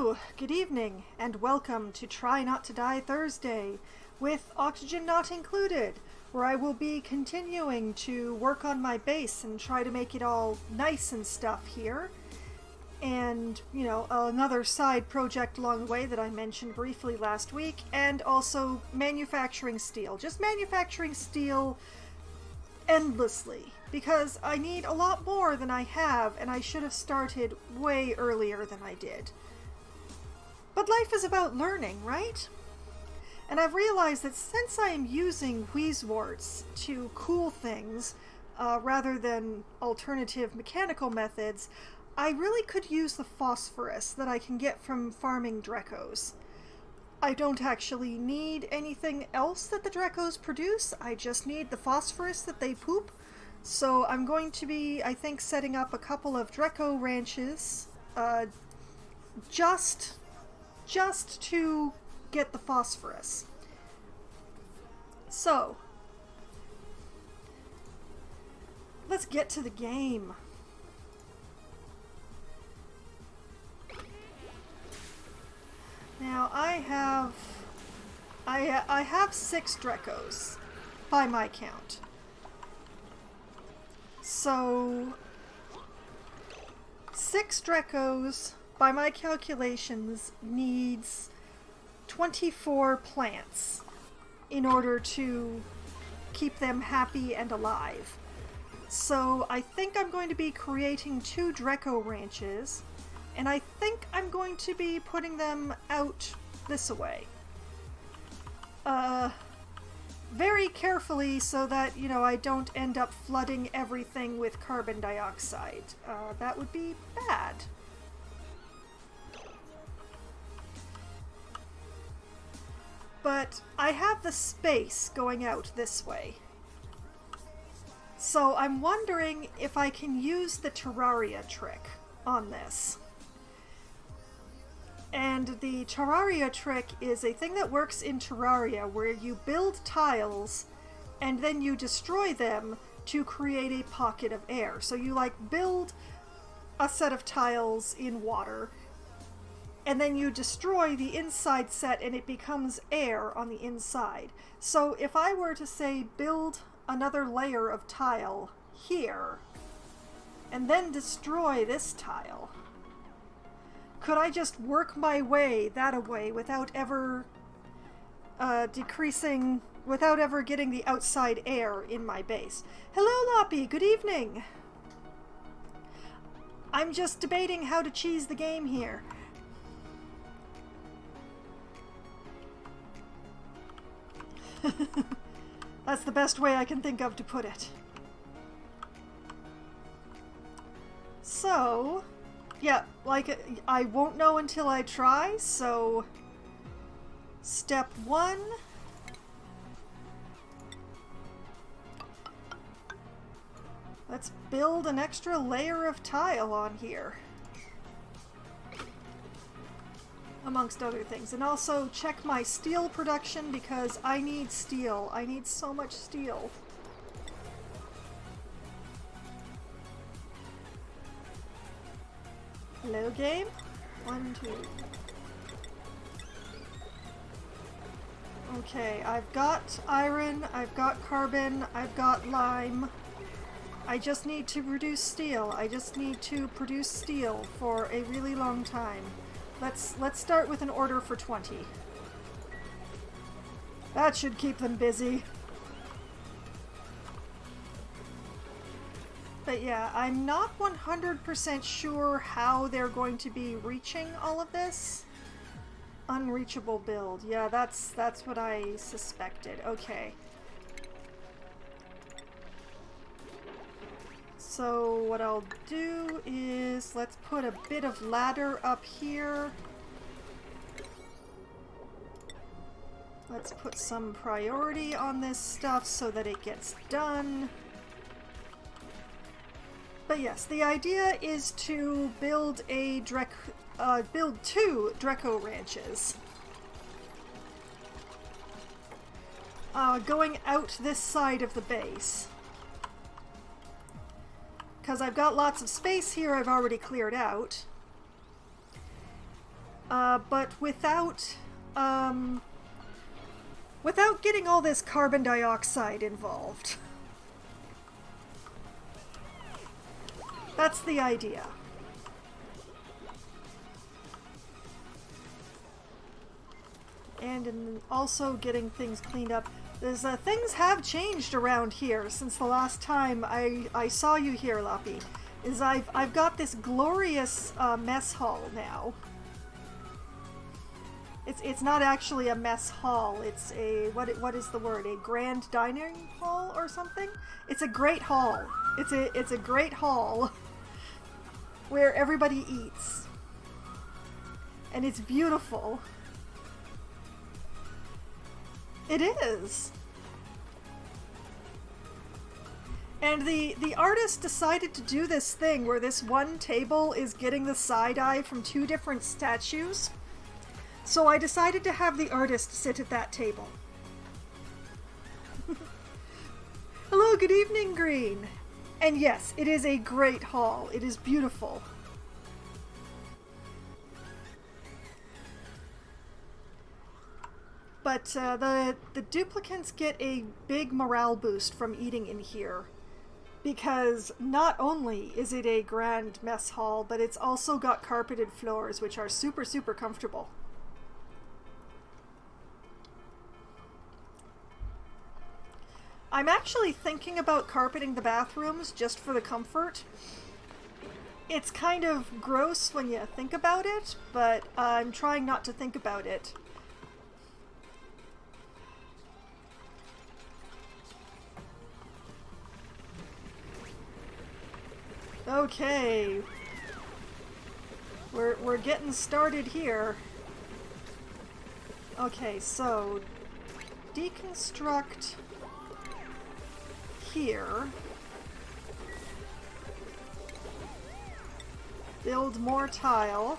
Hello, good evening, and welcome to Try Not to Die Thursday, with oxygen not included, where I will be continuing to work on my base and try to make it all nice and stuff here. And, another side project along the way that I mentioned briefly last week, and also manufacturing steel. Just manufacturing steel endlessly, because I need a lot more than I have, and I should have started way earlier than I did. But life is about learning, right? And I've realized that since I am using wheezeworts to cool things, rather than alternative mechanical methods, I really could use the phosphorus that I can get from farming Drecos. I don't actually need anything else that the Drecos produce, I just need the phosphorus that they poop. So I'm going to be, I think, setting up a couple of Dreco ranches, just to get the phosphorus. So, let's get to the game. Now I have 6 Drecos by my count. So 6 Drecos by my calculations needs 24 plants in order to keep them happy and alive. So I think I'm going to be creating 2 Dreco ranches, and I think I'm going to be putting them out this way. Very carefully so that, I don't end up flooding everything with carbon dioxide. That would be bad. But I have the space going out this way. So I'm wondering if I can use the Terraria trick on this. And the Terraria trick is a thing that works in Terraria where you build tiles and then you destroy them to create a pocket of air. So you build a set of tiles in water and then you destroy the inside set and it becomes air on the inside. So if I were to say build another layer of tile here and then destroy this tile, could I just work my way that-a-way without ever without ever getting the outside air in my base? Hello, Loppy, good evening! I'm just debating how to cheese the game here. That's the best way I can think of to put it. So, yeah, I won't know until I try, so step 1, let's build an extra layer of tile on here, amongst other things. And also check my steel production because I need steel. I need so much steel. Hello, game. 1, 2. Okay, I've got iron, I've got carbon, I've got lime. I just need to produce steel. I just need to produce steel for a really long time. Let's start with an order for 20. That should keep them busy. But yeah, I'm not 100% sure how they're going to be reaching all of this. Unreachable build. Yeah, that's what I suspected. Okay. So what I'll do is let's put a bit of ladder up here. Let's put some priority on this stuff so that it gets done. But yes, the idea is to build build 2 Dreco ranches. Going out this side of the base. Because I've got lots of space here I've already cleared out. but without getting all this carbon dioxide involved. That's the idea. And also getting things cleaned up. There's, things have changed around here since the last time I saw you here, Lappy. I've got this glorious mess hall now. It's not actually a mess hall. It's a what is the word? A grand dining hall or something? It's a great hall. It's a great hall where everybody eats. And it's beautiful. It is. And the artist decided to do this thing where this one table is getting the side eye from two different statues. So I decided to have the artist sit at that table. Hello, good evening, Green. And yes, it is a great hall. It is beautiful. But the duplicants get a big morale boost from eating in here. Because not only is it a grand mess hall, but it's also got carpeted floors, which are super, super comfortable. I'm actually thinking about carpeting the bathrooms just for the comfort. It's kind of gross when you think about it, but I'm trying not to think about it. Okay. We're getting started here. Okay, so deconstruct here. Build more tile.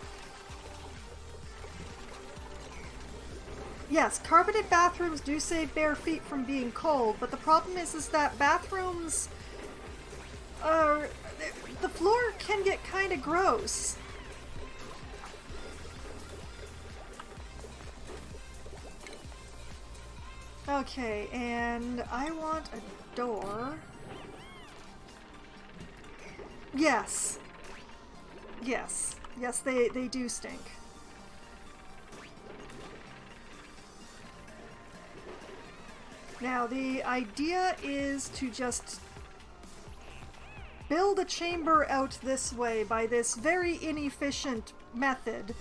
Yes, carpeted bathrooms do save bare feet from being cold, but the problem is that bathrooms are... the floor can get kind of gross. Okay, and I want a door. Yes. Yes. Yes, they do stink. Now, the idea is to just build a chamber out this way by this very inefficient method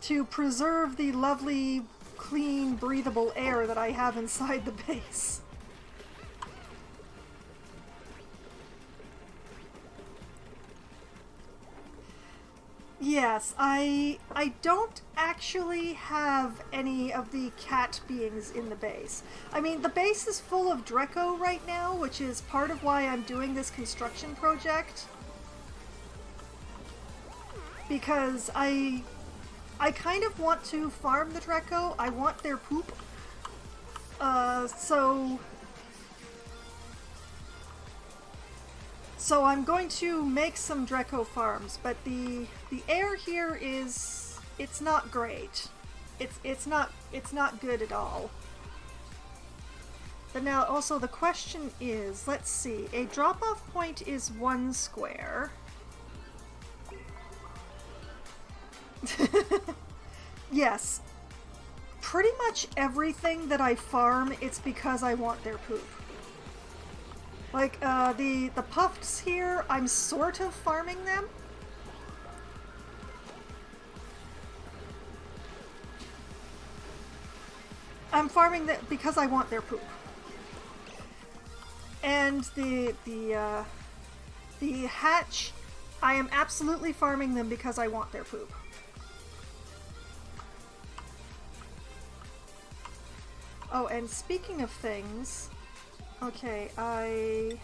to preserve the lovely, clean, breathable air that I have inside the base. Yes, I don't actually have any of the cat beings in the base. I mean, the base is full of Dreco right now, which is part of why I'm doing this construction project. Because I kind of want to farm the Dreco. I want their poop. So I'm going to make some Dreco farms, but the air here is, it's not great. It's not good at all. But now also the question is, let's see, a drop-off point is 1 square. Yes. Pretty much everything that I farm, it's because I want their poop. Like, the puffs here, I'm sort of farming them. I'm farming them because I want their poop. And the hatch, I am absolutely farming them because I want their poop. Oh, and speaking of things... Okay, I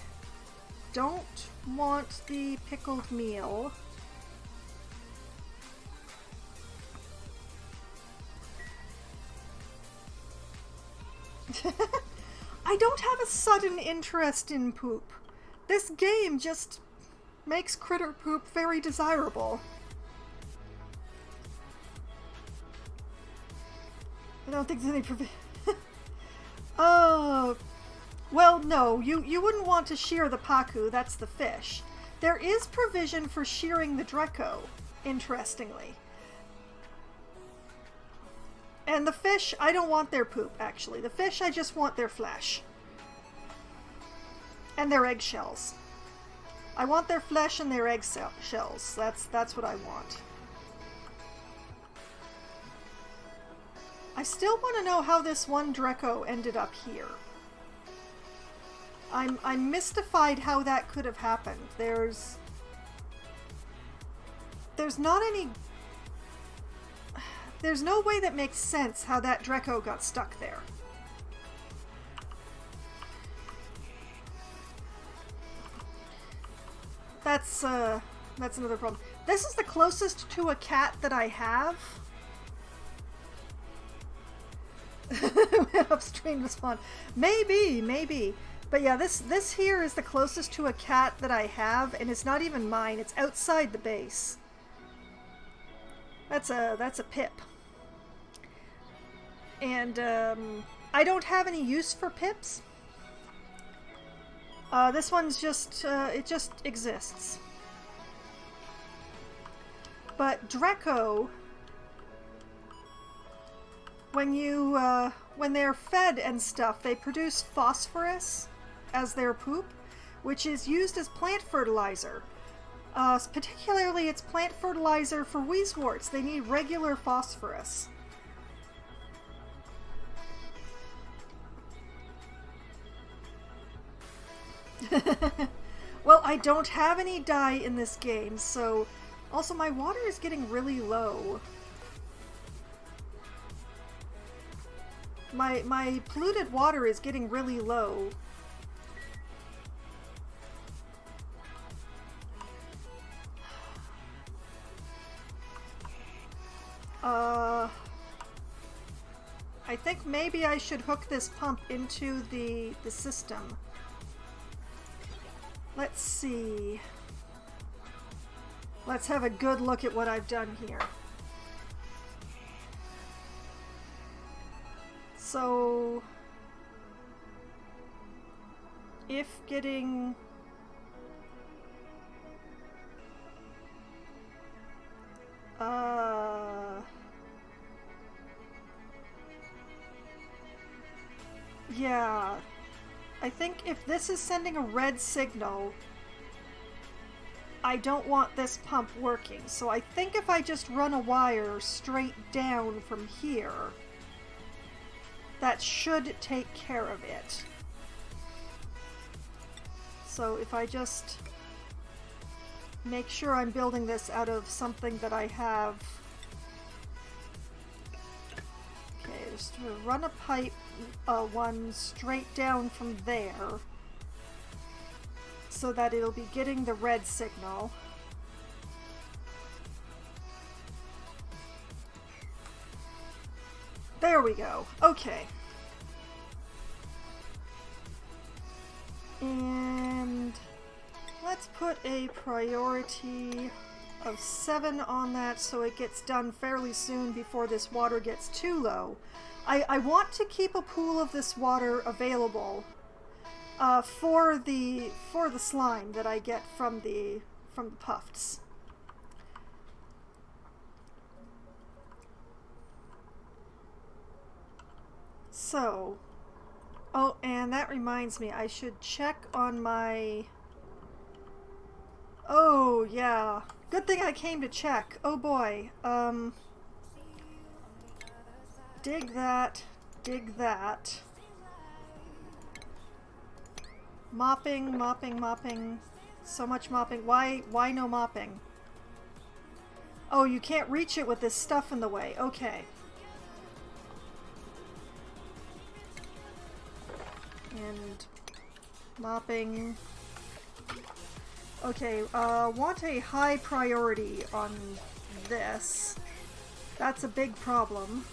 don't want the pickled meal. I don't have a sudden interest in poop. This game just makes critter poop very desirable. don't think there's any provision. Oh, well, no, you wouldn't want to shear the pacu, that's the fish. There is provision for shearing the Dreco, interestingly. And the fish, I don't want their poop, actually. The fish, I just want their flesh. And their eggshells. I want their flesh and their eggshells. That's what I want. I still want to know how this one Dreco ended up here. I'm mystified how that could have happened. There's not any... There's no way that makes sense how that Dreco got stuck there. That's another problem. This is the closest to a cat that I have. Upstream to spawn. Maybe. But yeah, this here is the closest to a cat that I have, and it's not even mine. It's outside the base. That's a pip. And I don't have any use for pips. This one's just it just exists. But Dreco, when they're fed and stuff, they produce phosphorus as their poop, which is used as plant fertilizer. Particularly, it's plant fertilizer for weezeworts. They need regular phosphorus. Well, I don't have any dye in this game, so... Also, my water is getting really low. My polluted water is getting really low. I think maybe I should hook this pump into the system. Let's see. Let's have a good look at what I've done here. So, if getting... Yeah. I think if this is sending a red signal, I don't want this pump working. So I think if I just run a wire straight down from here, that should take care of it. So if I just make sure I'm building this out of something that I have. Okay, just run a pipe, one straight down from there, so that it'll be getting the red signal. There we go. Okay. And let's put a priority of 7 on that so it gets done fairly soon before this water gets too low. I want to keep a pool of this water available for the slime that I get from the puffs. So, oh, and that reminds me, I should check on my... Oh, yeah. Good thing I came to check. Oh boy. Dig that. Dig that. Mopping, mopping, mopping. So much mopping. Why no mopping? Oh, you can't reach it with this stuff in the way. Okay. And mopping. Okay, want a high priority on this. That's a big problem.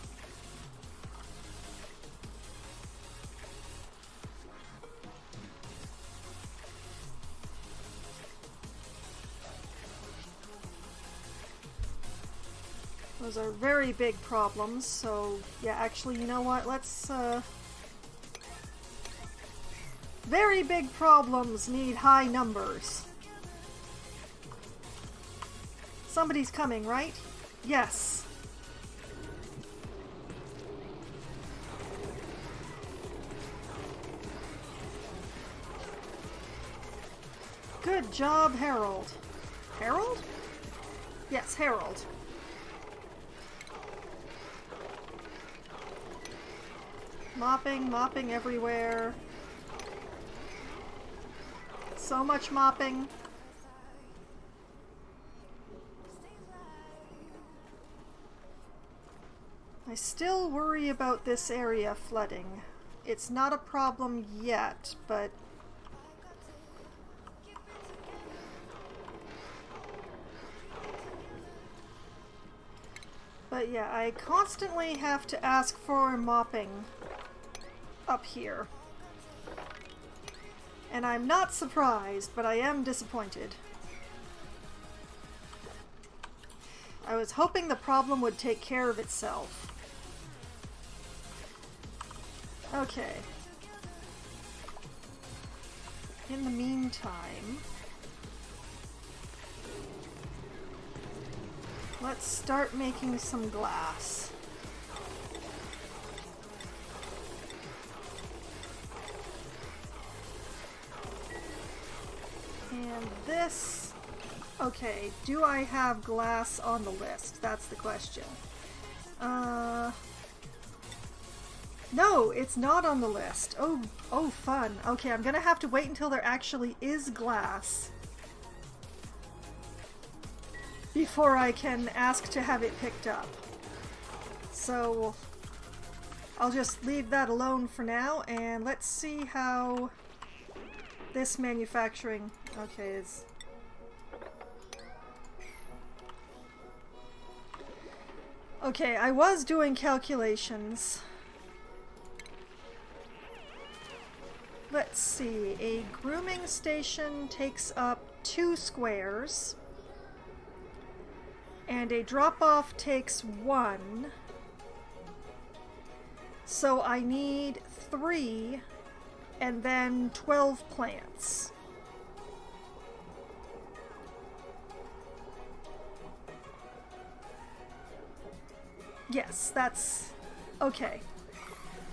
Those are very big problems, so yeah, actually, you know what? Let's, very big problems need high numbers. Somebody's coming, right? Yes. Good job, Harold. Harold? Yes, Harold. Mopping everywhere. So much mopping. I still worry about this area flooding. It's not a problem yet, but yeah, I constantly have to ask for mopping up here. And I'm not surprised, but I am disappointed. I was hoping the problem would take care of itself. Okay. In the meantime, let's start making some glass. And this... Okay, do I have glass on the list? That's the question. No, it's not on the list. Oh, fun. Okay, I'm gonna have to wait until there actually is glass before I can ask to have it picked up. So I'll just leave that alone for now, and let's see how this manufacturing... Okay, is... Okay, I was doing calculations. Let's see, a grooming station takes up 2 squares, and a drop-off takes 1. So I need 3, and then 12 plants. Yes, that's... okay.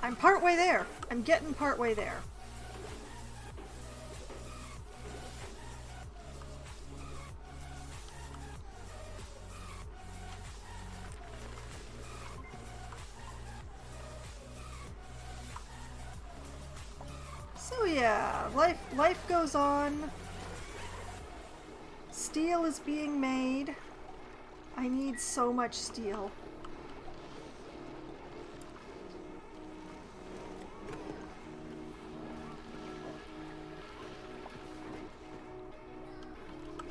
I'm partway there. I'm getting partway there. So yeah, life goes on. Steel is being made. I need so much steel.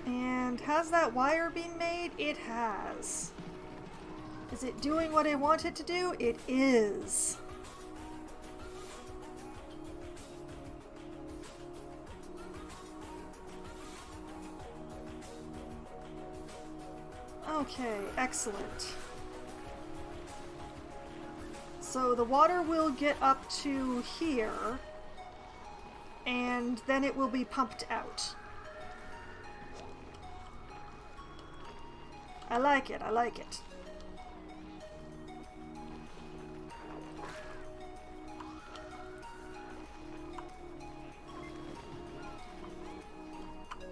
And has that wire been made? It has. Is it doing what I want it to do? It is. Okay, excellent. So the water will get up to here, and then it will be pumped out. I like it, I like it.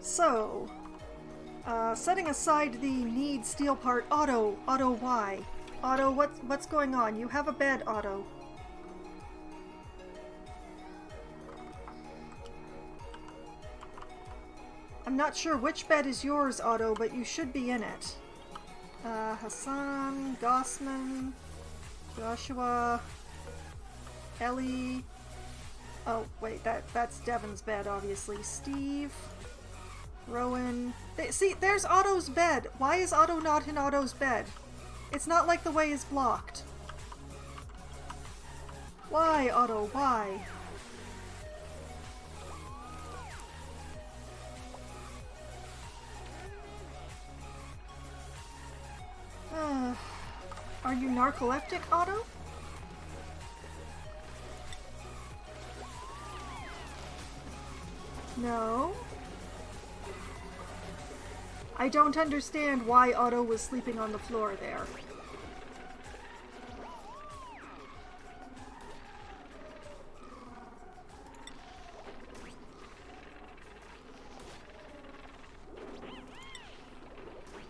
So, setting aside the need steel part, Otto, why? Otto, what's going on? You have a bed, Otto. I'm not sure which bed is yours, Otto, but you should be in it. Hassan, Gossman, Joshua, Ellie. Oh, wait, that's Devin's bed, obviously. Steve, Rowan. See, there's Otto's bed. Why is Otto not in Otto's bed? It's not like the way is blocked. Why, Otto? Why? Are you narcoleptic, Otto? No. I don't understand why Otto was sleeping on the floor there.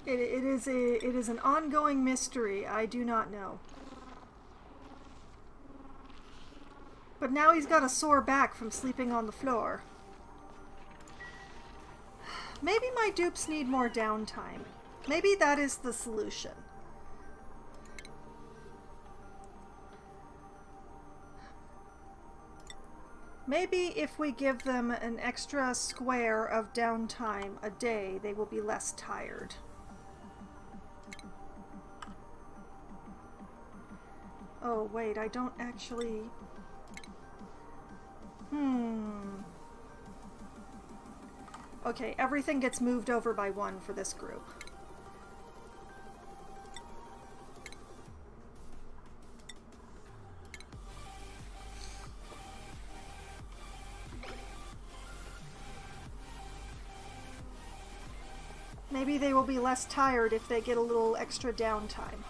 It is an ongoing mystery. I do not know. But now he's got a sore back from sleeping on the floor. Maybe my dupes need more downtime. Maybe that is the solution. Maybe if we give them an extra square of downtime a day, they will be less tired. Oh, wait, I don't actually... Okay, everything gets moved over by one for this group. Maybe they will be less tired if they get a little extra downtime.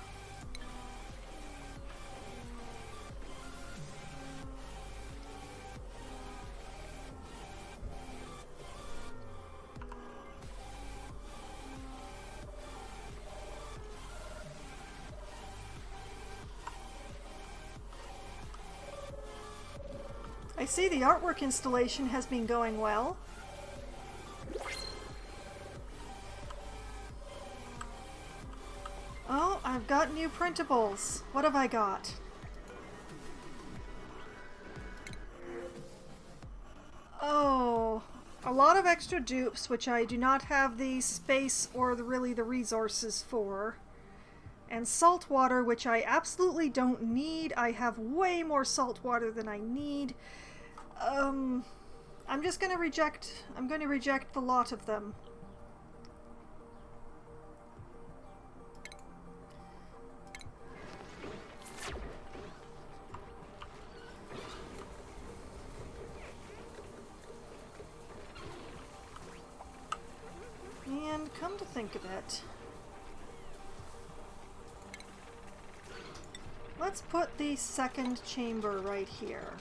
I see the artwork installation has been going well. Oh, I've got new printables. What have I got? Oh, a lot of extra dupes, which I do not have the space or really the resources for. And salt water, which I absolutely don't need. I have way more salt water than I need. I'm just gonna reject, I'm gonna reject the lot of them. And come to think of it, let's put the second chamber right here.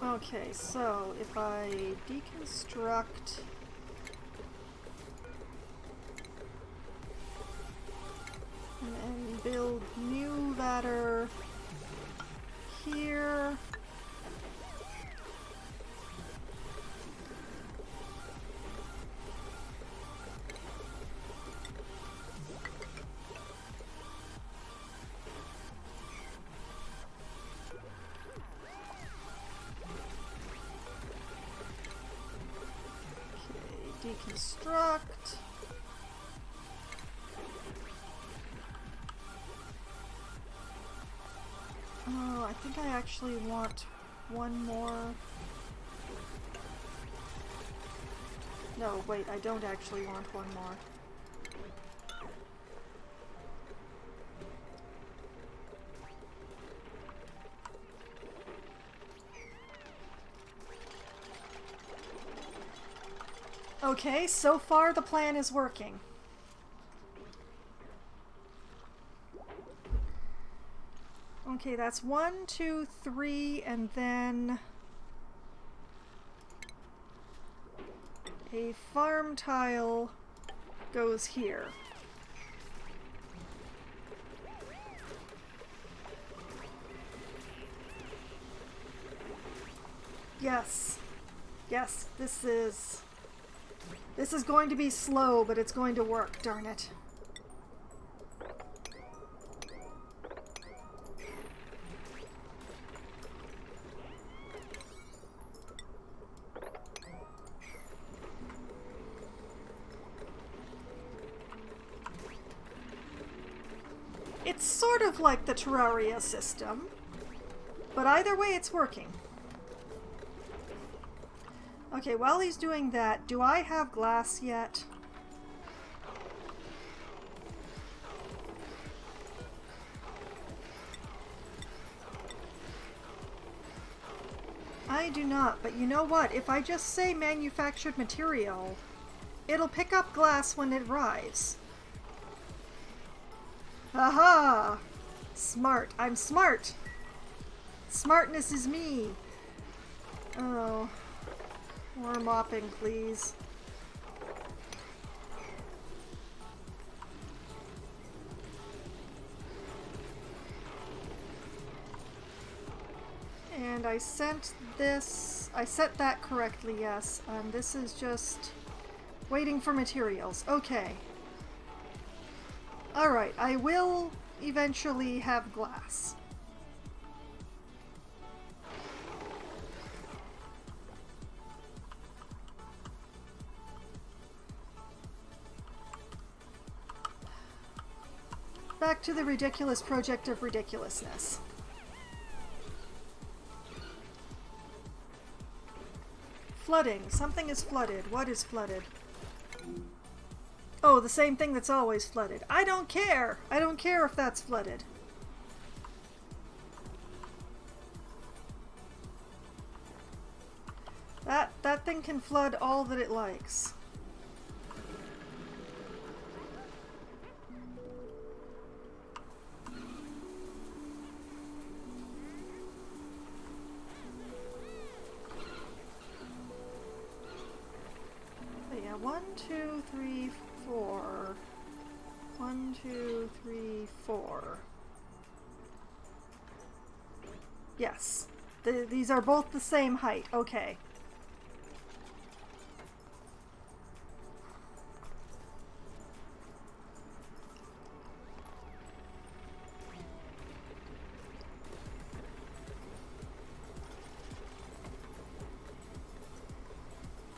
Okay, so if I deconstruct and build new ladder here. Deconstruct. Oh, I think I actually want one more. No, wait, I don't actually want one more. Okay, so far the plan is working. Okay, that's 1, 2, 3, and then a farm tile goes here. Yes. Yes, this is going to be slow, but it's going to work, darn it. It's sort of like the Terraria system, but either way it's working. Okay, while he's doing that, do I have glass yet? I do not, but you know what? If I just say manufactured material, it'll pick up glass when it arrives. Aha! Smart. I'm smart! Smartness is me! Oh. More mopping, please. And I sent this... I set that correctly, yes. This is just waiting for materials. Okay. Alright, I will eventually have glass. Back to the ridiculous project of ridiculousness. Flooding. Something is flooded. What is flooded? Oh, the same thing that's always flooded. I don't care! I don't care if that's flooded. That thing can flood all that it likes. But yeah, 1, 2, 3, 4. 1, 2, 3, 4. Yes. These are both the same height. Okay.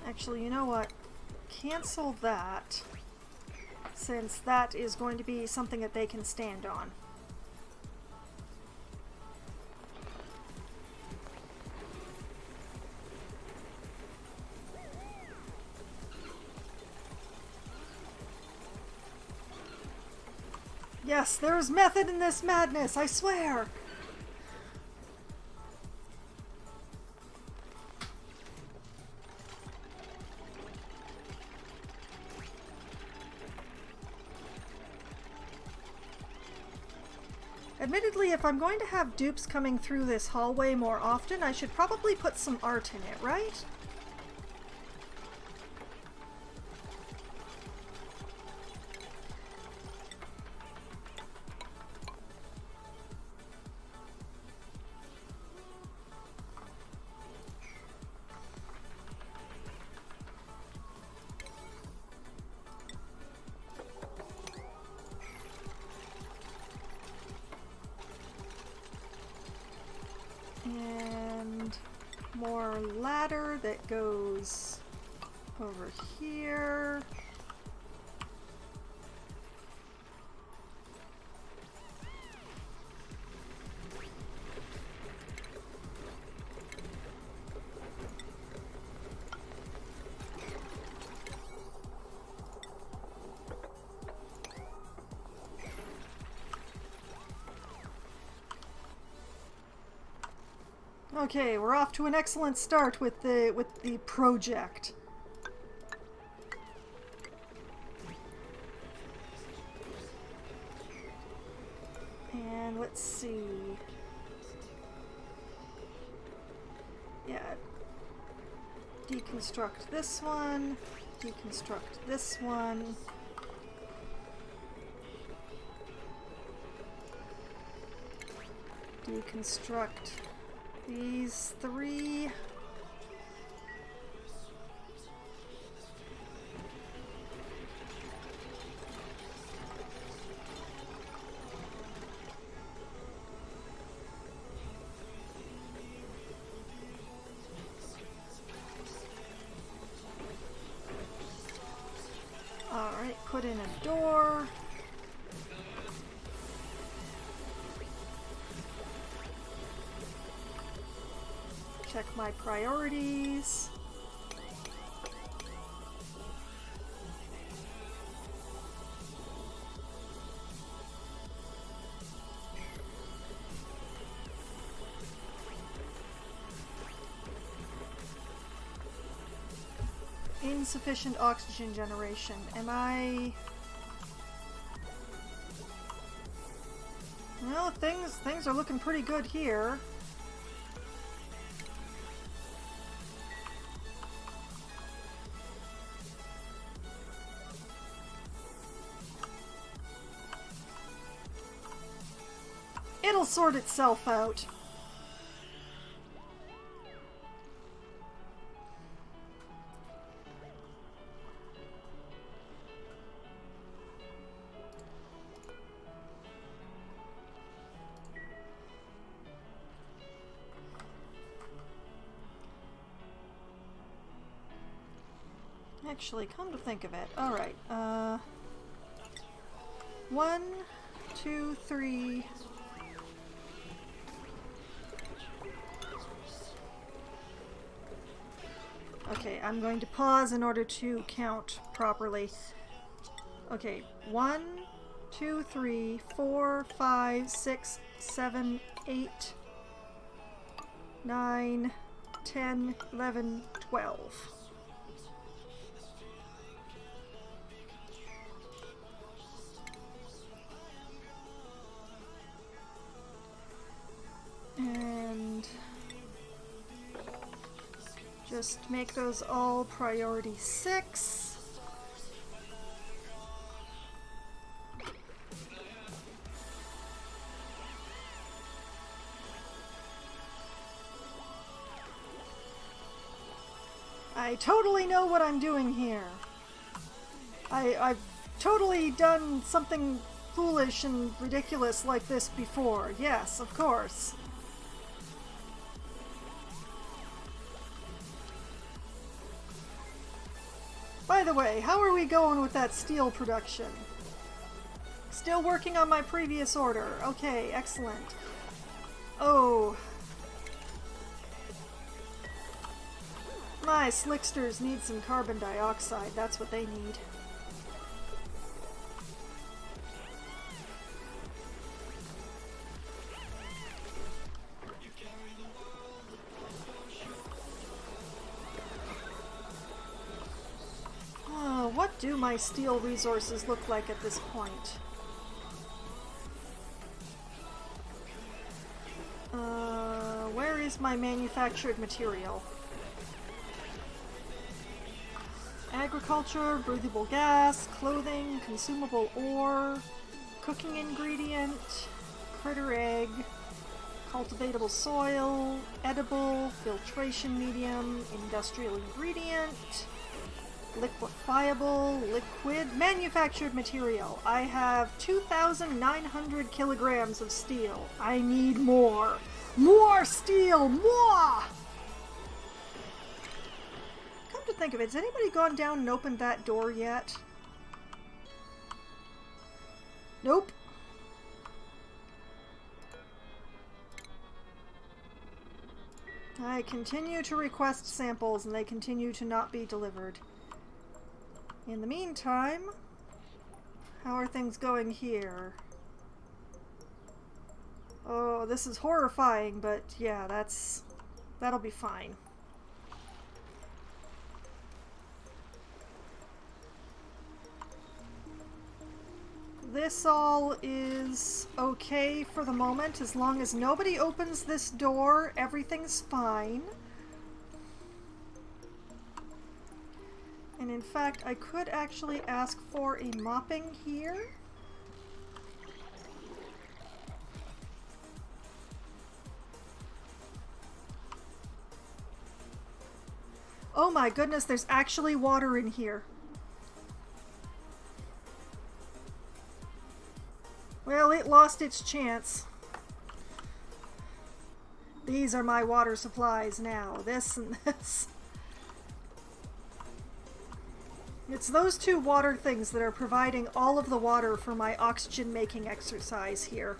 Actually, you know what? Cancel that, since that is going to be something that they can stand on. Yes, there is method in this madness, I swear! Admittedly, if I'm going to have dupes coming through this hallway more often, I should probably put some art in it, right? And more ladder that goes over here. Okay, we're off to an excellent start with the project. And let's see. Yeah. Deconstruct this one. Deconstruct this one. Deconstruct these 3. Alright, put in a door. Check my priorities. Insufficient oxygen generation. Am I... No, things are looking pretty good here. It'll sort itself out. Actually, come to think of it. Alright, 1, 2, 3... Okay, I'm going to pause in order to count properly. Okay, 1, 2, 3, 4, 5, 6, 7, 8, 9, 10, 11, 12. And just make those all priority 6. I totally know what I'm doing here. I've totally done something foolish and ridiculous like this before. Yes, of course. By the way, how are we going with that steel production? Still working on my previous order. Okay, excellent. Oh. My slicksters need some carbon dioxide. That's what they need. What do my steel resources look like at this point? Where is my manufactured material? Agriculture, breathable gas, clothing, consumable ore, cooking ingredient, critter egg, cultivatable soil, edible, filtration medium, industrial ingredient, liquefiable, liquid, manufactured material. I have 2,900 kilograms of steel. I need more. More steel! More! Come to think of it, has anybody gone down and opened that door yet? Nope. I continue to request samples and they continue to not be delivered. In the meantime, how are things going here? Oh, this is horrifying, but yeah, that'll be fine. This all is okay for the moment. As long as nobody opens this door, everything's fine. And in fact, I could actually ask for a mopping here. Oh my goodness, there's actually water in here. Well, it lost its chance. These are my water supplies now. This and this. It's those two water things that are providing all of the water for my oxygen making exercise here.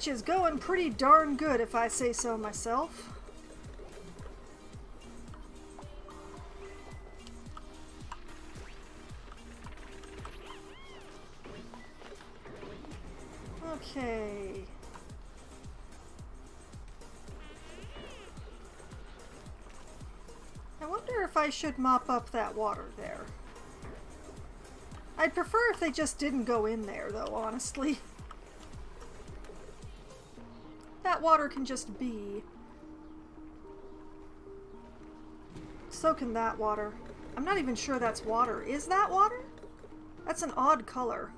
which is going pretty darn good if I say so myself. Okay. I wonder if I should mop up that water there. I'd prefer if they just didn't go in there, though, honestly. That water can just be. So can that water. I'm not even sure that's water. Is that water? That's an odd color.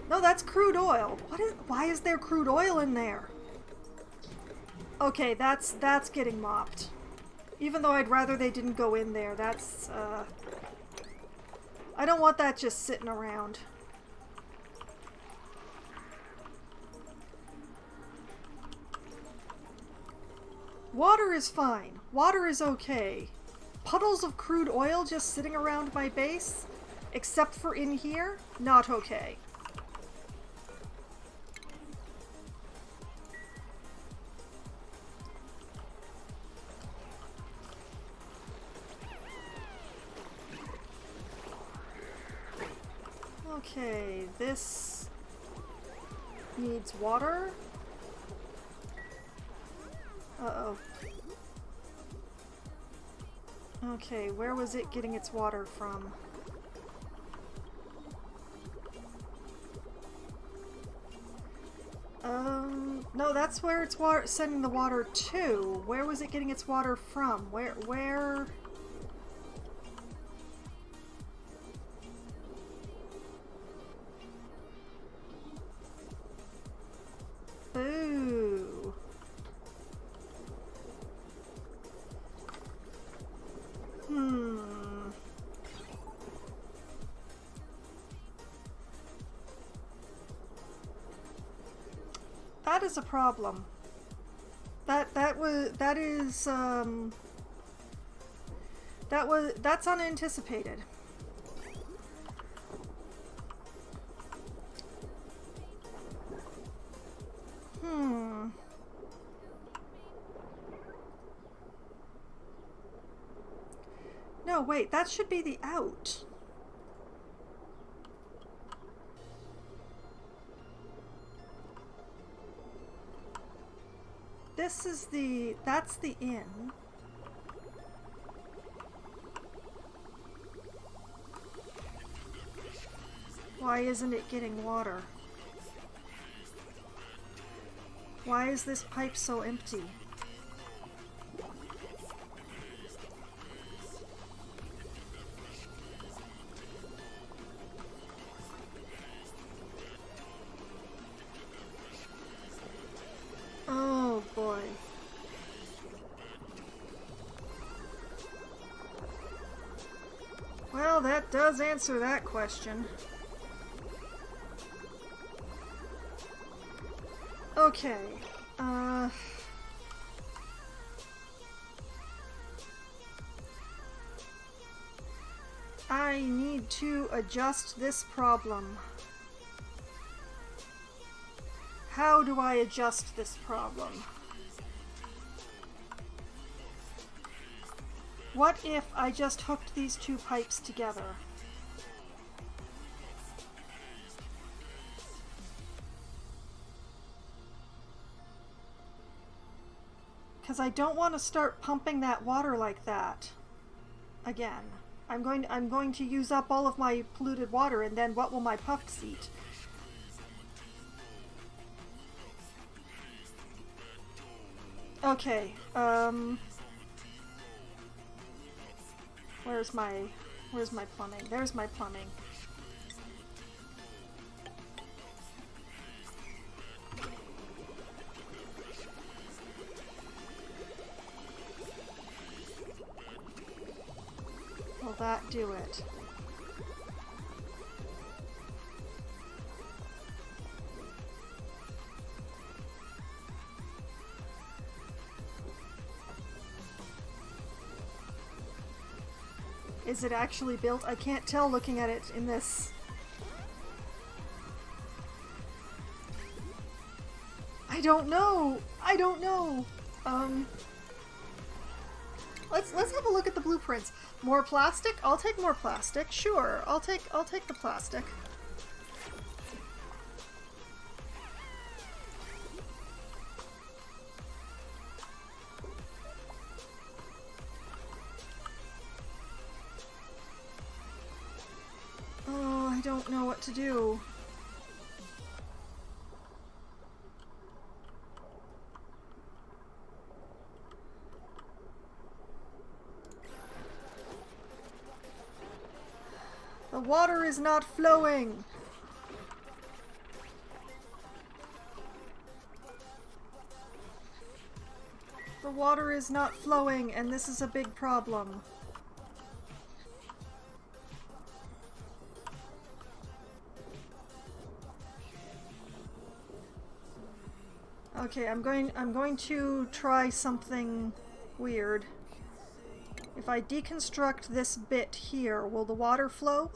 No, that's crude oil. Why is there crude oil in there? Okay, that's getting mopped. Even though I'd rather they didn't go in there, I don't want that just sitting around. Water is fine. Water is okay. Puddles of crude oil just sitting around my base, except for in here, not okay. Okay, this needs water. Uh-oh. Okay, where was it getting its water from? No, that's where it's sending the water to. Where was it getting its water from? Where? Boo. That is a problem. That's unanticipated. No, wait, that should be the out. That's the in. Why isn't it getting water? Why is this pipe so empty? Oh boy. Well, that does answer that question. Okay, I need to adjust this problem. How do I adjust this problem? What if I just hooked these two pipes together? Because I don't want to start pumping that water like that again. I'm going to use up all of my polluted water, and then what will my puffs eat? Okay, where's my plumbing? There's my plumbing. Will that do it? Is it actually built? I can't tell looking at it in this. I don't know. I don't know. Let's have a look at the blueprints. More plastic? I'll take more plastic. Sure. I'll take the plastic. Oh, I don't know what to do. The water is not flowing. The water is not flowing, and this is a big problem. Okay, I'm going to try something weird. If I deconstruct this bit here, will the water flow?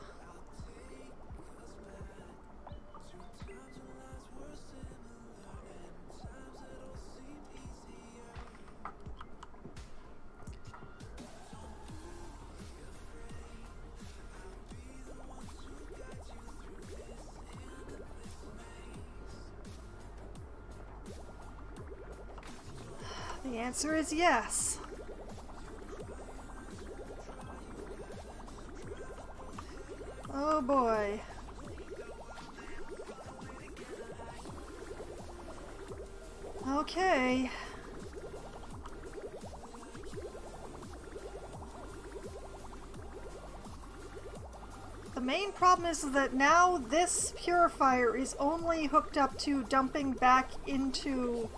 The answer is yes. Oh boy. Okay. The main problem is that now this purifier is only hooked up to dumping back into...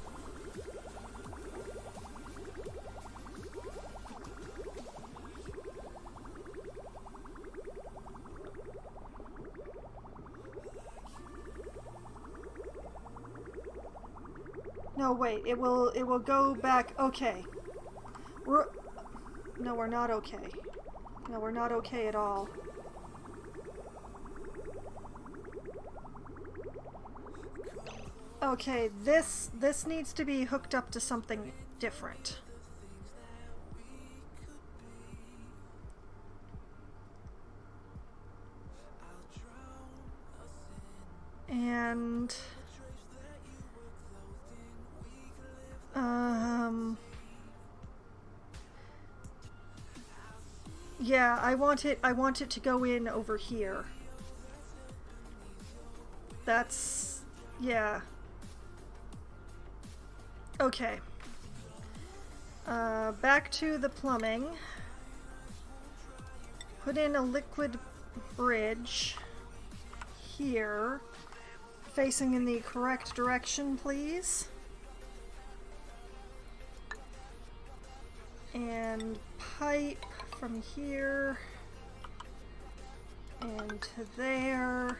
No, wait, it will go back. Okay. No, we're not okay. No, we're not okay at all. Okay, this needs to be hooked up to something different. And yeah, I want it to go in over here. That's, yeah. Okay. Back to the plumbing. Put in a liquid bridge here, facing in the correct direction, please. And pipe from here and to there,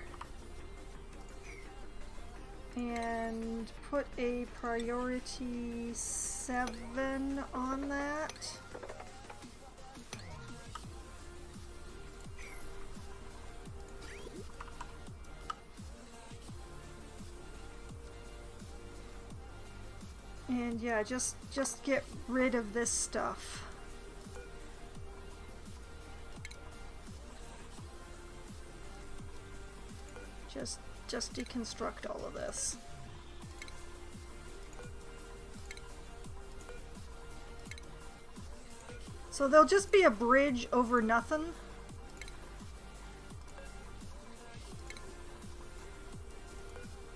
and put a priority 7 on that. And yeah, just get rid of this stuff. Just deconstruct all of this. So there'll just be a bridge over nothing.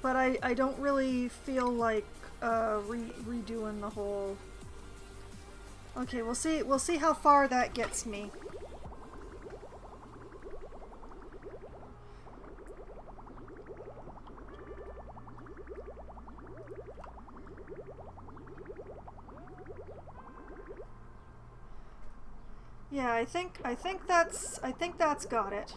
But I don't really feel like redoing the whole... Okay, we'll see how far that gets me. Yeah, I think that's got it.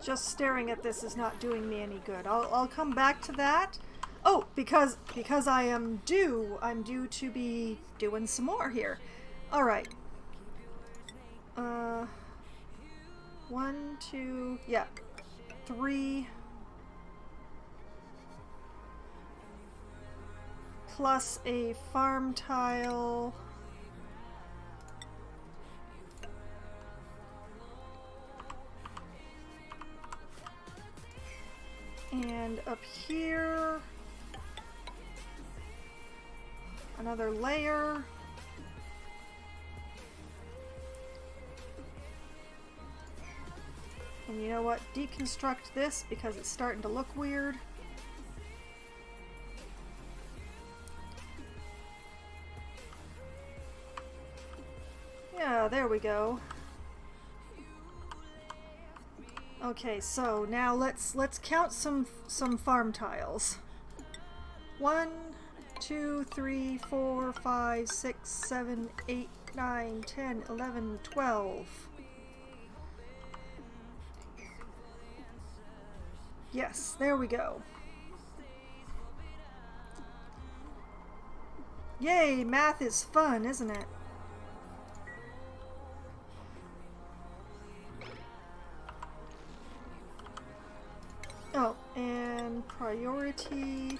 Just staring at this is not doing me any good. I'll come back to that. Oh, because I'm due to be doing some more here. All right. 1, 2, yeah, 3 plus a farm tile. And up here, another layer. And you know what? Deconstruct this because it's starting to look weird. Yeah, there we go. Okay, so now let's count some farm tiles. 1, 2, 3, 4, 5, 6, 7, 8, 9, 10, 11, 12. Yes, there we go. Yay, math is fun, isn't it? Oh, and priority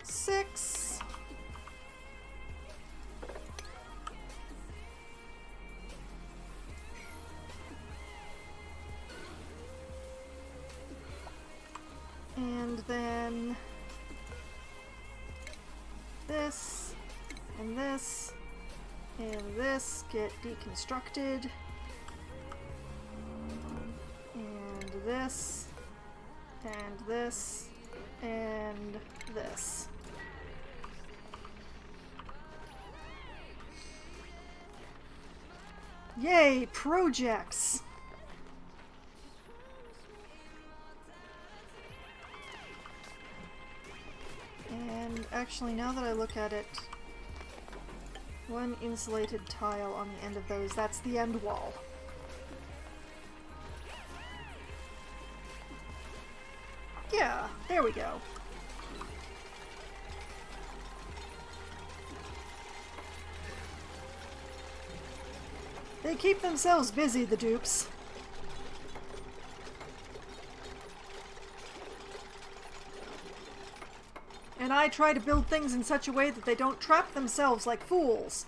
6. And then this and this and this get deconstructed. And this and this and this. Yay, projects! And actually, now that I look at it, one insulated tile on the end of those, that's the end wall. Yeah, there we go. They keep themselves busy, the dupes. And I try to build things in such a way that they don't trap themselves like fools.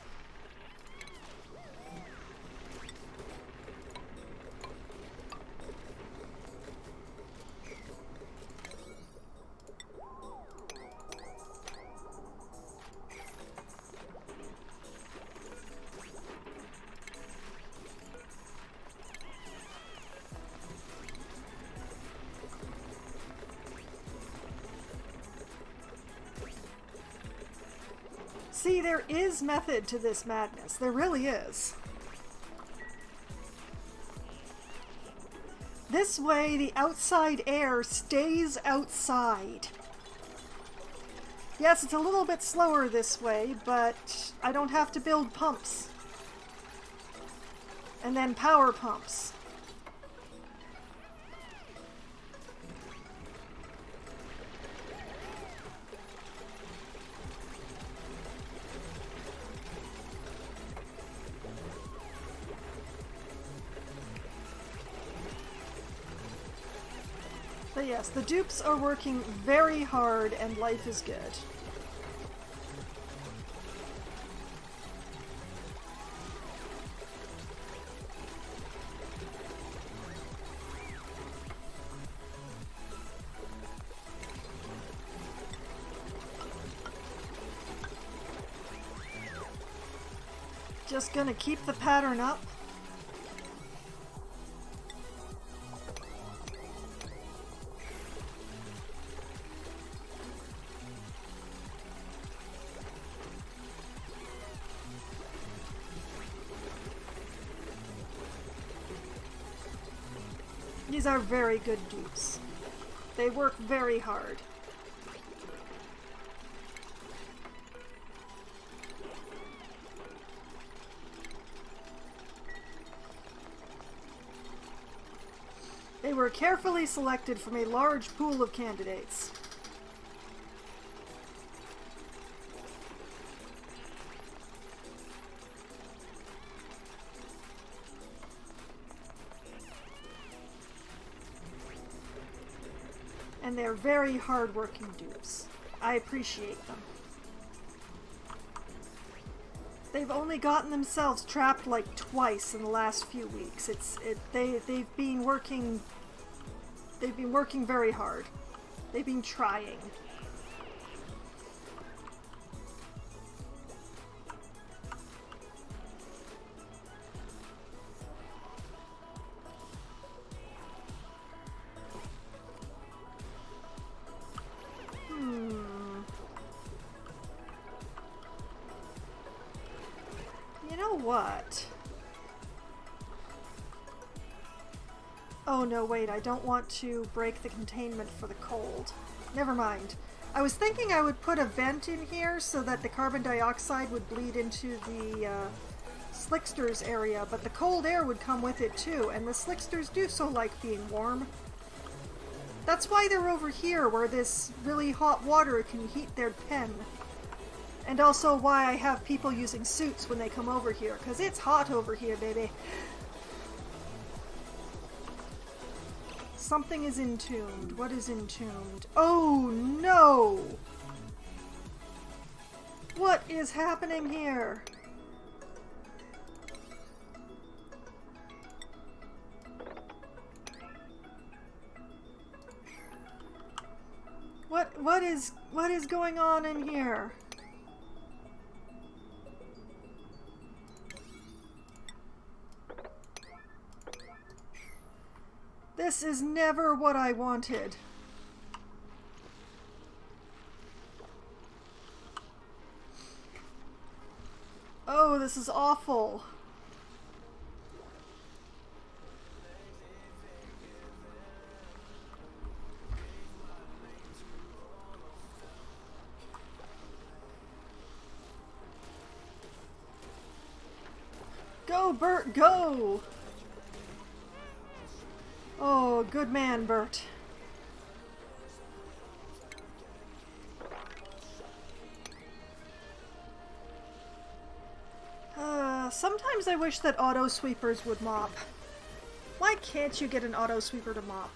See, there is method to this madness. There really is. This way, the outside air stays outside. Yes, it's a little bit slower this way, but I don't have to build pumps. And then power pumps. But yes, the dupes are working very hard and life is good. Just gonna keep the pattern up. These are very good dupes. They work very hard. They were carefully selected from a large pool of candidates. And they're very hard-working dupes. I appreciate them. They've only gotten themselves trapped like twice in the last few weeks. They've been working very hard. They've been trying. You know what? Oh no, wait, I don't want to break the containment for the cold. Never mind. I was thinking I would put a vent in here so that the carbon dioxide would bleed into the slicksters area, but the cold air would come with it too, and the slicksters do so like being warm. That's why they're over here, where this really hot water can heat their pen. And also why I have people using suits when they come over here, because it's hot over here, baby. Something is entombed. What is entombed? Oh no! What is happening here? What is going on in here? This is never what I wanted. Oh, this is awful. Go, Bert, go! Oh, good man, Bert. Sometimes I wish that auto sweepers would mop. Why can't you get an auto sweeper to mop?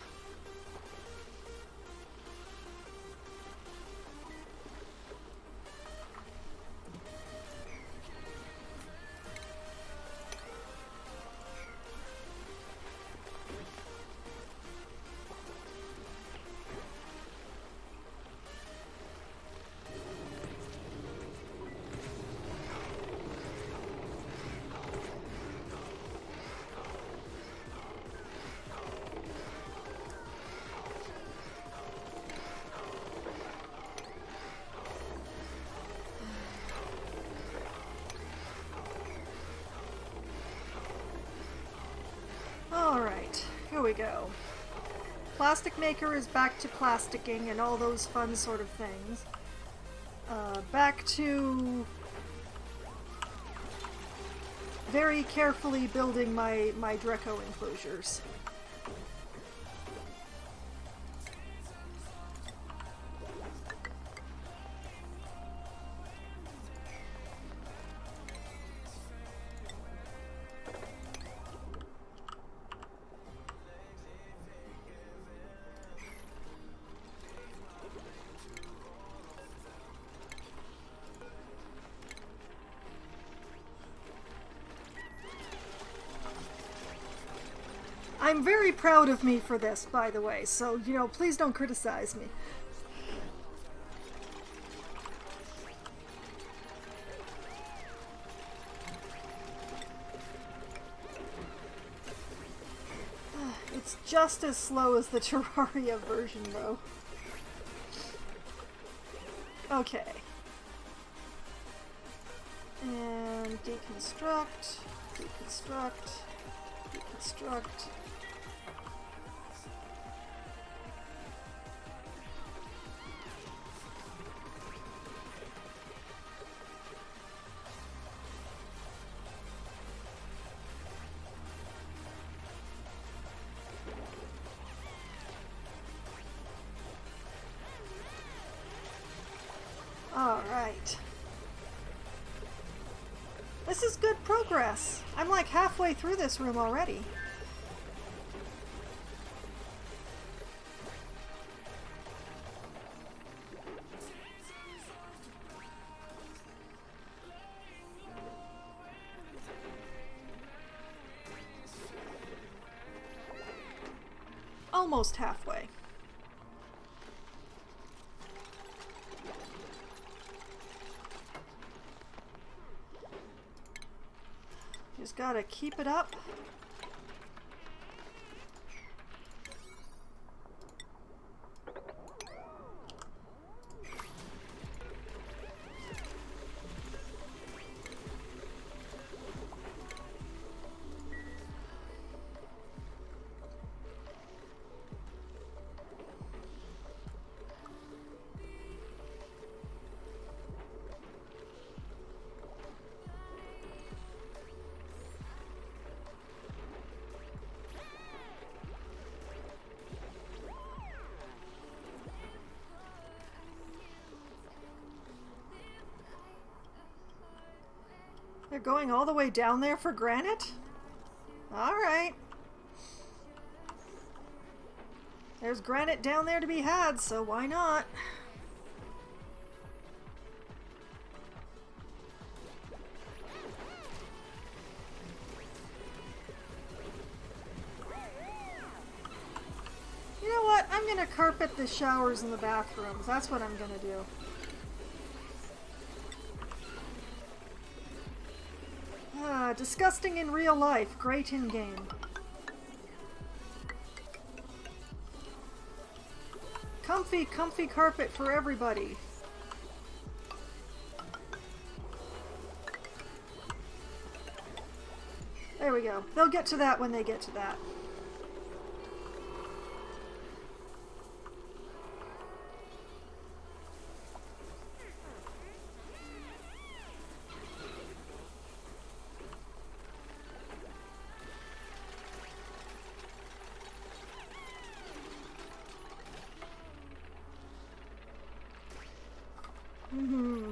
Alright, here we go. Plastic Maker is back to plasticking and all those fun sort of things. Back to very carefully building my Dreco enclosures. I'm very proud of me for this, by the way, so, you know, please don't criticize me. It's just as slow as the Terraria version, though. Okay. And deconstruct, deconstruct, deconstruct. This is good progress. I'm like halfway through this room already. Almost halfway. Just gotta keep it up. They're going all the way down there for granite? Alright. There's granite down there to be had, so why not? You know what? I'm gonna carpet the showers and the bathrooms. That's what I'm gonna do. Disgusting in real life, great in game. Comfy, comfy carpet for everybody. There we go. They'll get to that when they get to that.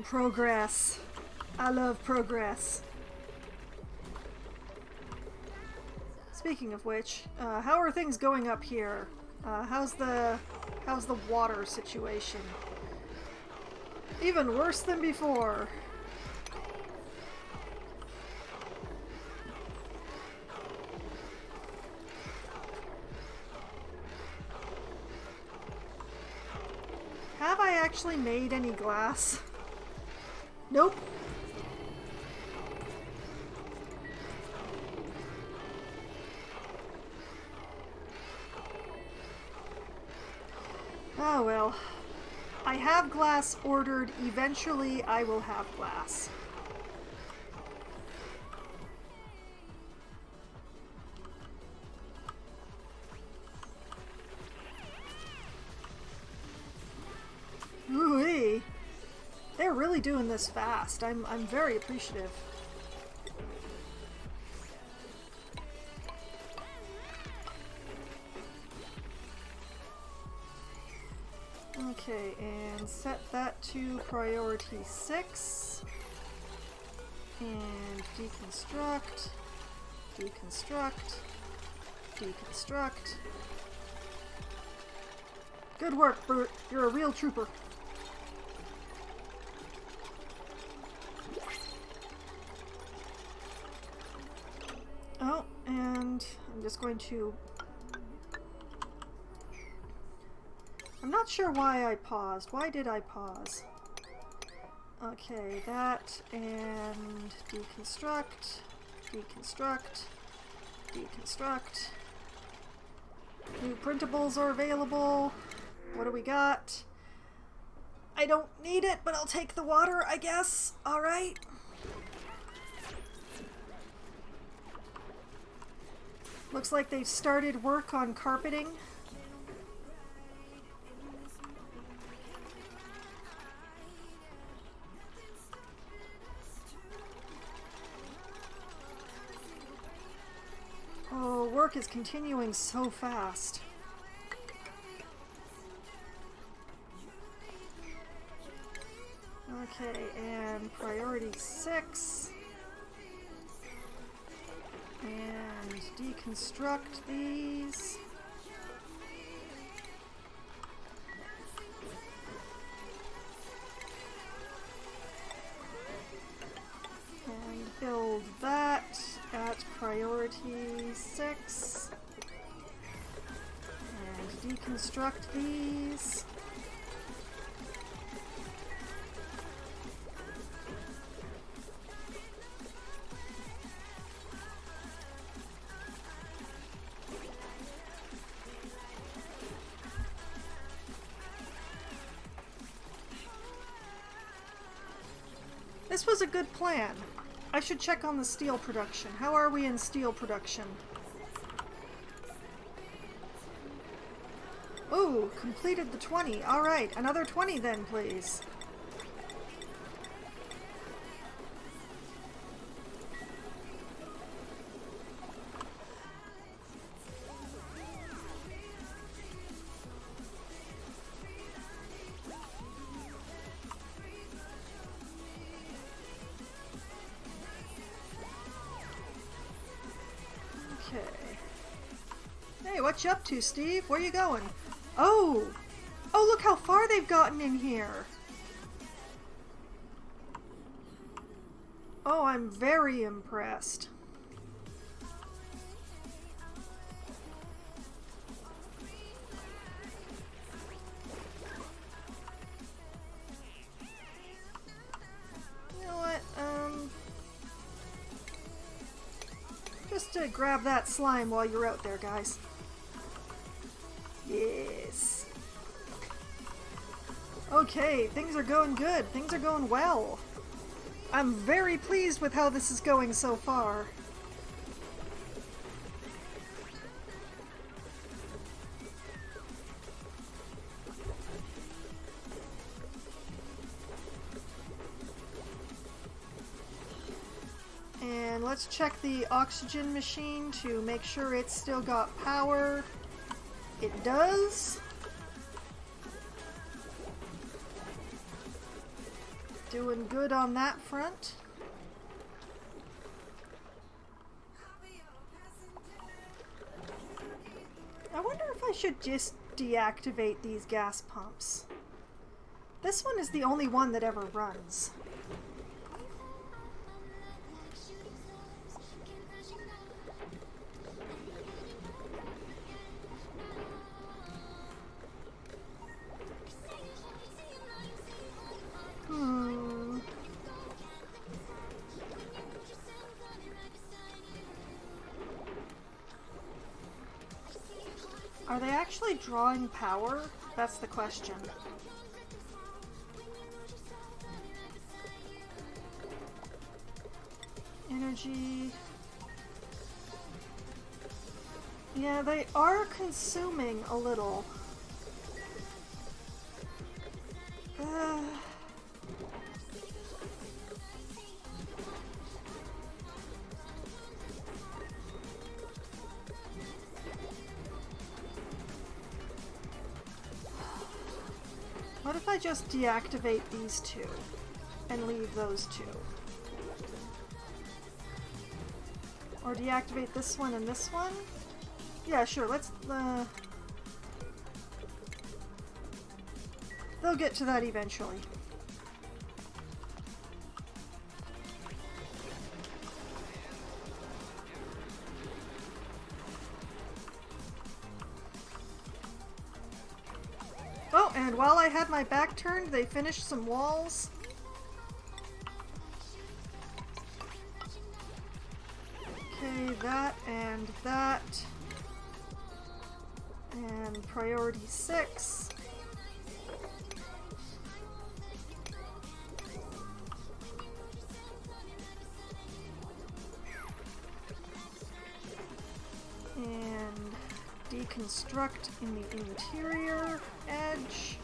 Progress. I love progress. Speaking of which, how are things going up here? How's the water situation? Even worse than before. Have I actually made any glass? Nope. Oh well. I have glass ordered. Eventually I will have glass. Ooh-wee. They're really doing this fast. I'm very appreciative. Okay, and set that to priority 6. And deconstruct, deconstruct, deconstruct. Good work, Bert. You're a real trooper. Oh, and I'm just going to... I'm not sure why I paused. Why did I pause? Okay, that, and deconstruct, deconstruct, deconstruct. New printables are available. What do we got? I don't need it, but I'll take the water, I guess. Alright. Looks like they've started work on carpeting. Oh, work is continuing so fast. Okay, and priority 6. And deconstruct these. And build that at priority 6. And deconstruct these. This was a good plan. I should check on the steel production. How are we in steel production? Ooh, completed the 20. Alright, another 20 then, please. Hey, what you up to, Steve? Where you going? Oh! Oh, look how far they've gotten in here! Oh, I'm very impressed. You know what, just to grab that slime while you're out there, guys. Yes. Okay, things are going good. Things are going well. I'm very pleased with how this is going so far. And let's check the oxygen machine to make sure it's still got power. It does. Doing good on that front. I wonder if I should just deactivate these gas pumps. This one is the only one that ever runs. Are they actually drawing power? That's the question. Energy. Yeah, they are consuming a little. What if I just deactivate these two and leave those two? Or deactivate this one and this one? Yeah, sure, let's, they'll get to that eventually. Oh, and while I had my back turned, they finished some walls. Okay, that and that. And priority 6. And deconstruct in the interior edge.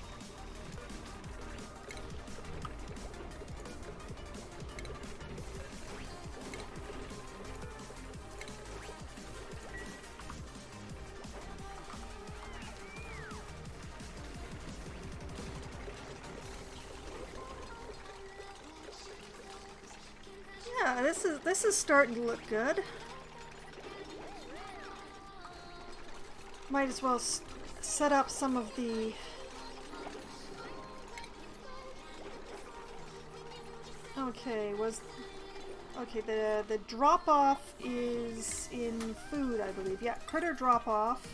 Yeah, this is starting to look good. Might as well set up some of the... Okay, okay, the drop-off is in food, I believe. Yeah, critter drop-off.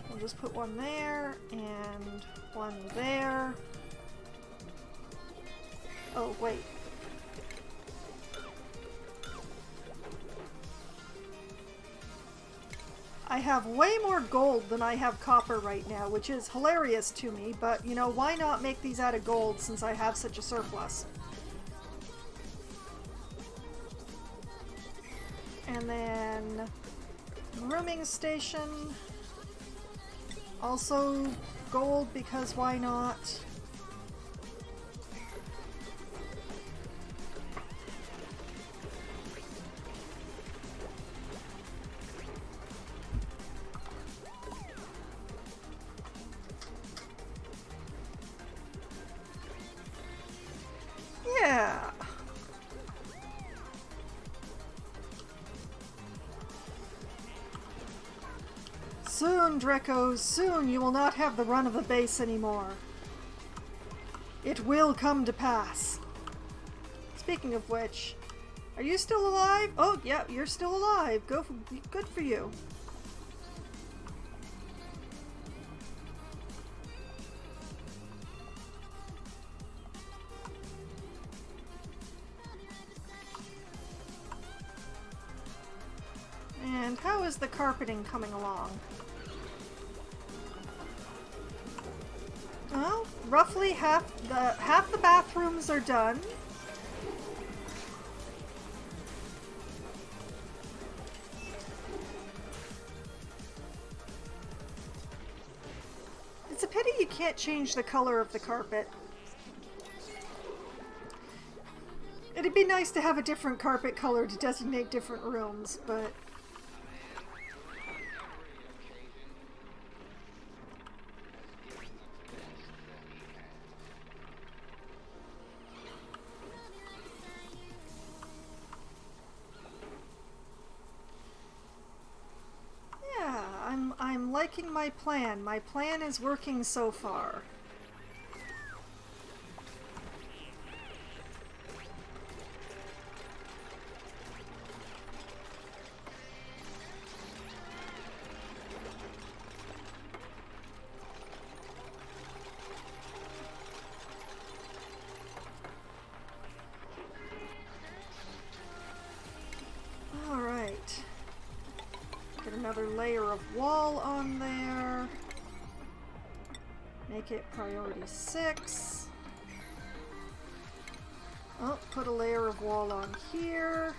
We'll just put one there, and one there. Oh, wait. I have way more gold than I have copper right now, which is hilarious to me, but, you know, why not make these out of gold since I have such a surplus? And then... grooming station. Also gold, because why not? Yeah. Soon, Drekos, soon you will not have the run of the base anymore. It will come to pass. Speaking of which, are you still alive? Oh, yeah, you're still alive. Good for you. And how is the carpeting coming along? Well, roughly half the bathrooms are done. It's a pity you can't change the color of the carpet. It'd be nice to have a different carpet color to designate different rooms, but... I'm liking my plan. My plan is working so far. Another layer of wall on there. Make it priority 6. Oh, put a layer of wall on here.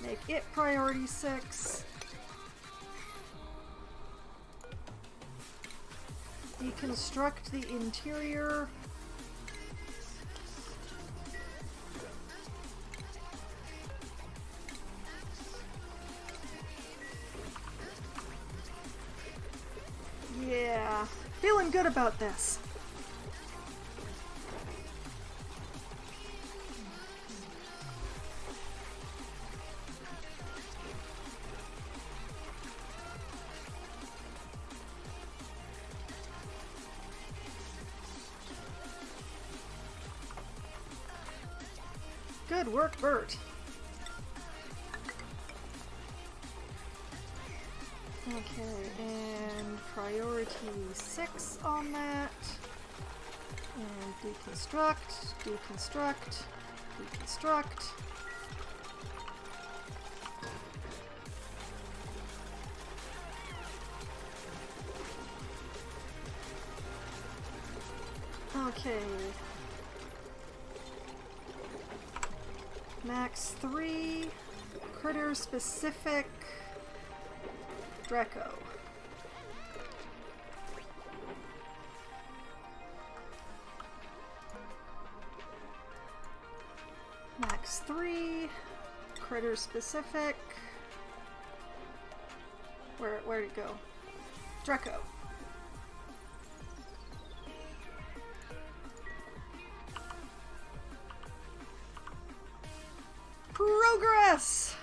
Make it priority 6. Deconstruct the interior. Yeah, feeling good about this. Good work, Bert. Okay, and priority 6 on that. And deconstruct, deconstruct, deconstruct. Okay. Max 3, critter specific, Dreco. Max 3, critter specific. Where'd it go? Dreco. Progress!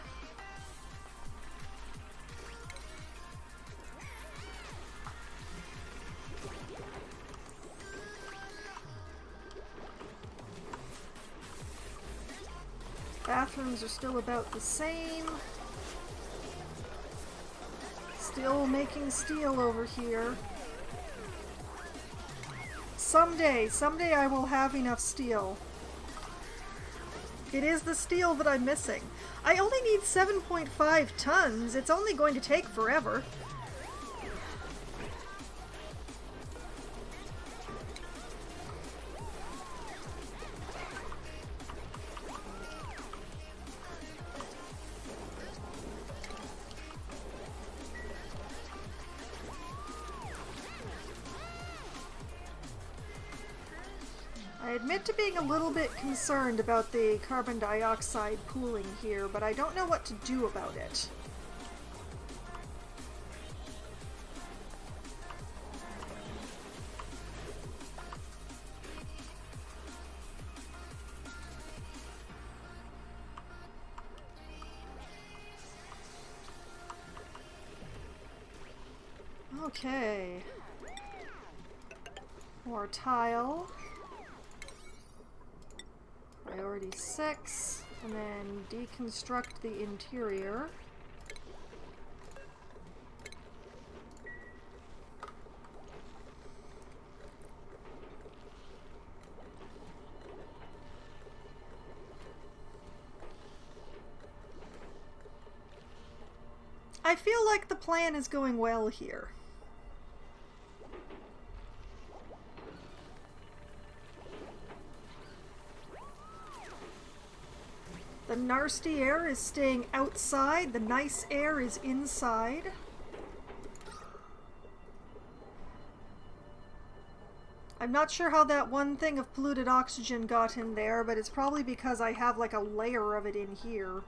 bathrooms are still about the same. Still making steel over here. Someday I will have enough steel. It is the steel that I'm missing. I only need 7.5 tons. It's only going to take forever. I admit to being a little bit concerned about the carbon dioxide pooling here, but I don't know what to do about it. Okay. More tile. Priority 6, and then deconstruct the interior. I feel like the plan is going well here. The nasty air is staying outside, the nice air is inside. I'm not sure how that one thing of polluted oxygen got in there, but it's probably because I have like a layer of it in here.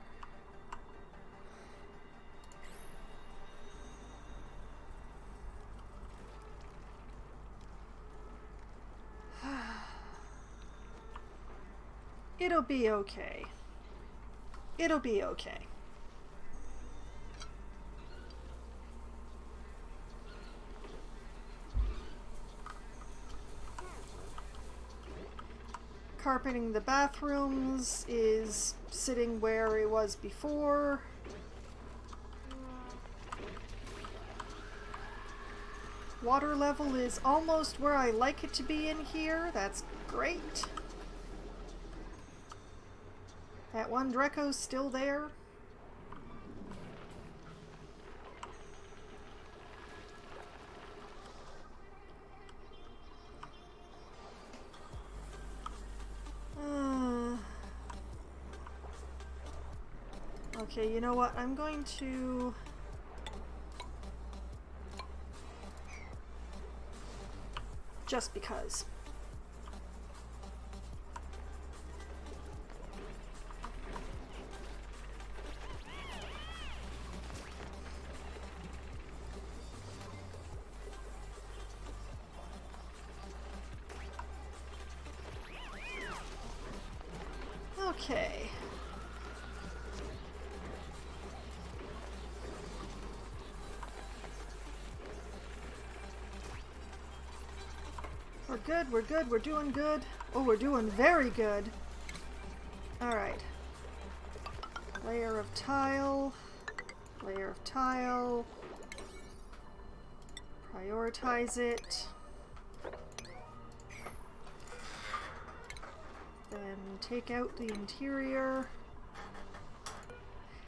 It'll be okay. It'll be okay. Carpeting the bathrooms is sitting where it was before. Water level is almost where I like it to be in here. That's great. That one Draco's still there. Okay, you know what? I'm going to... just because. Okay. We're good, we're good, we're doing good. Oh, we're doing very good. Alright. Layer of tile. Layer of tile. Prioritize it. Then take out the interior.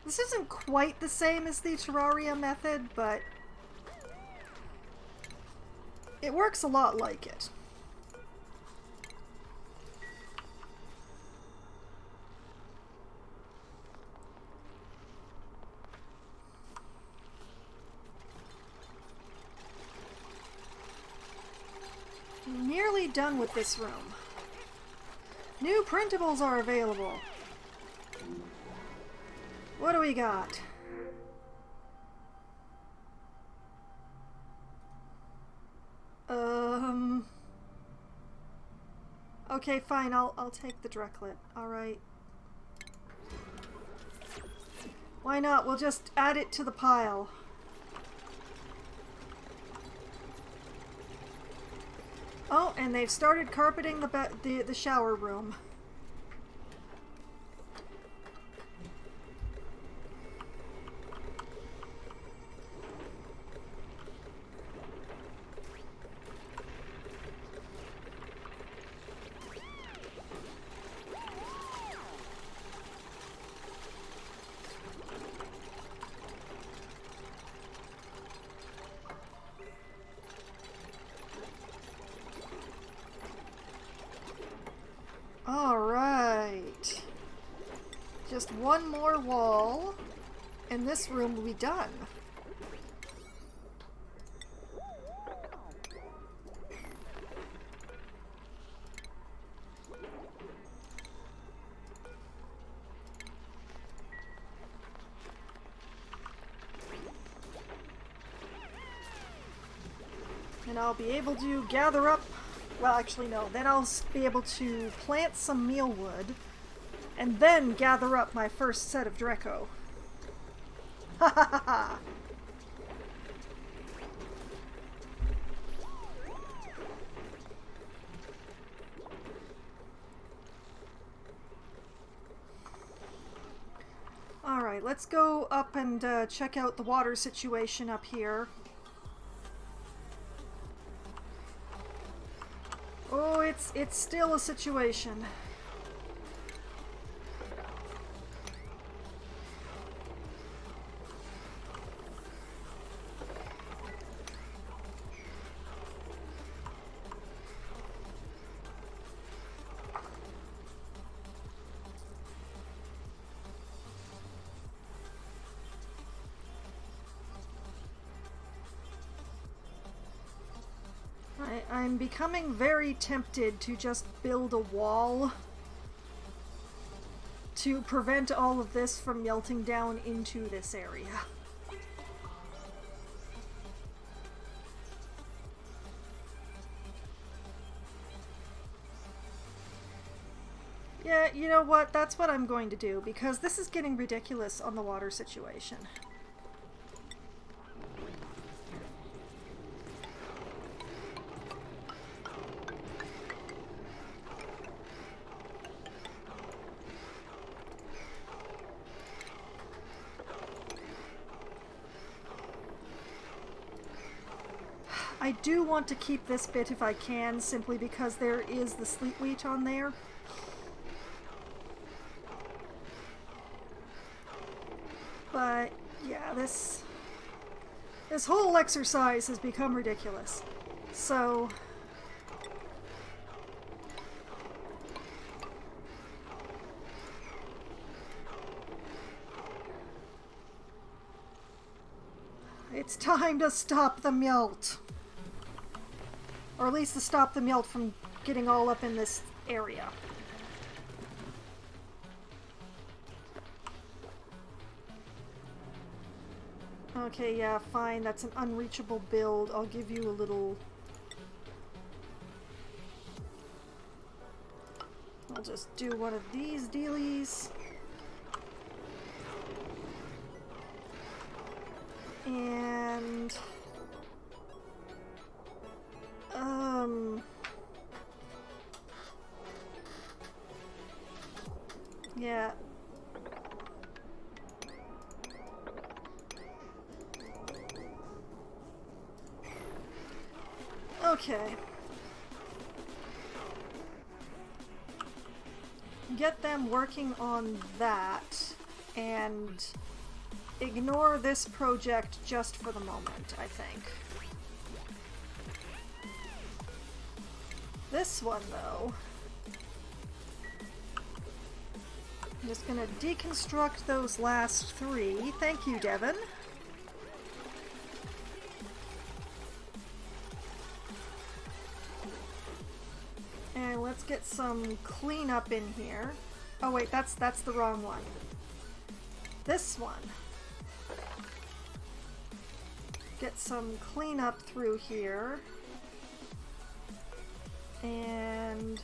This isn't quite the same as the Terraria method, but it works a lot like it. Nearly done with this room. New printables are available. What do we got? Okay, fine. I'll take the Drecklet. All right. Why not? We'll just add it to the pile. Oh, and they've started carpeting the shower room. Alright. Just one more wall, and this room will be done. And I'll be able to gather up, well actually no, then I'll be able to plant some mealwood and then gather up my first set of Dreco. Ha ha ha ha! Alright, let's go up and check out the water situation up here. Oh, it's still a situation. I'm becoming very tempted to just build a wall to prevent all of this from melting down into this area. Yeah, you know what? That's what I'm going to do, because this is getting ridiculous on the water situation. I do want to keep this bit if I can, simply because there is the sleet wheat on there. But yeah, this whole exercise has become ridiculous. So it's time to stop the melt. Or at least to stop the melt from getting all up in this area. Okay, yeah, fine. That's an unreachable build. I'll give you a little... I'll just do one of these dealies. And... yeah. Okay. Get them working on that, and ignore this project just for the moment, I think. This one, though, I'm just gonna deconstruct those last three. Thank you, Devin. And let's get some cleanup in here. Oh wait, that's the wrong one. This one. Get some cleanup through here. And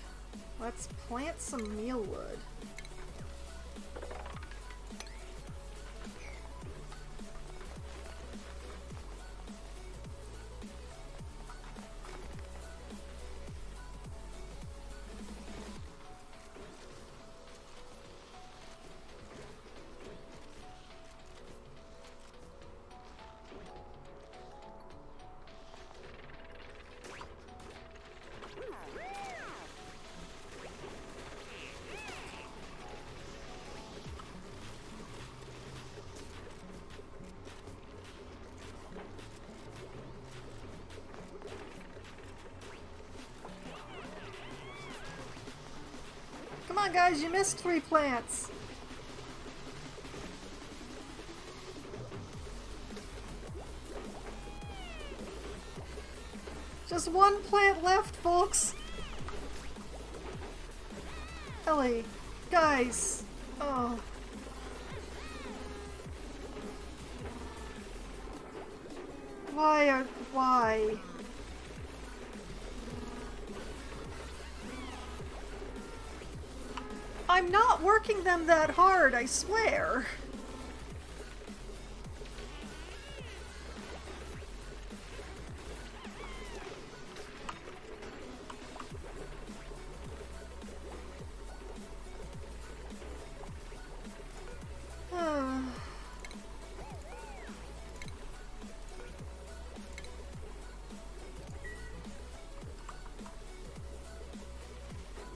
let's plant some mealwood. on, guys, you missed 3 plants. Just 1 plant left, folks. Ellie, guys. Oh. Why? I'm not working them that hard, I swear.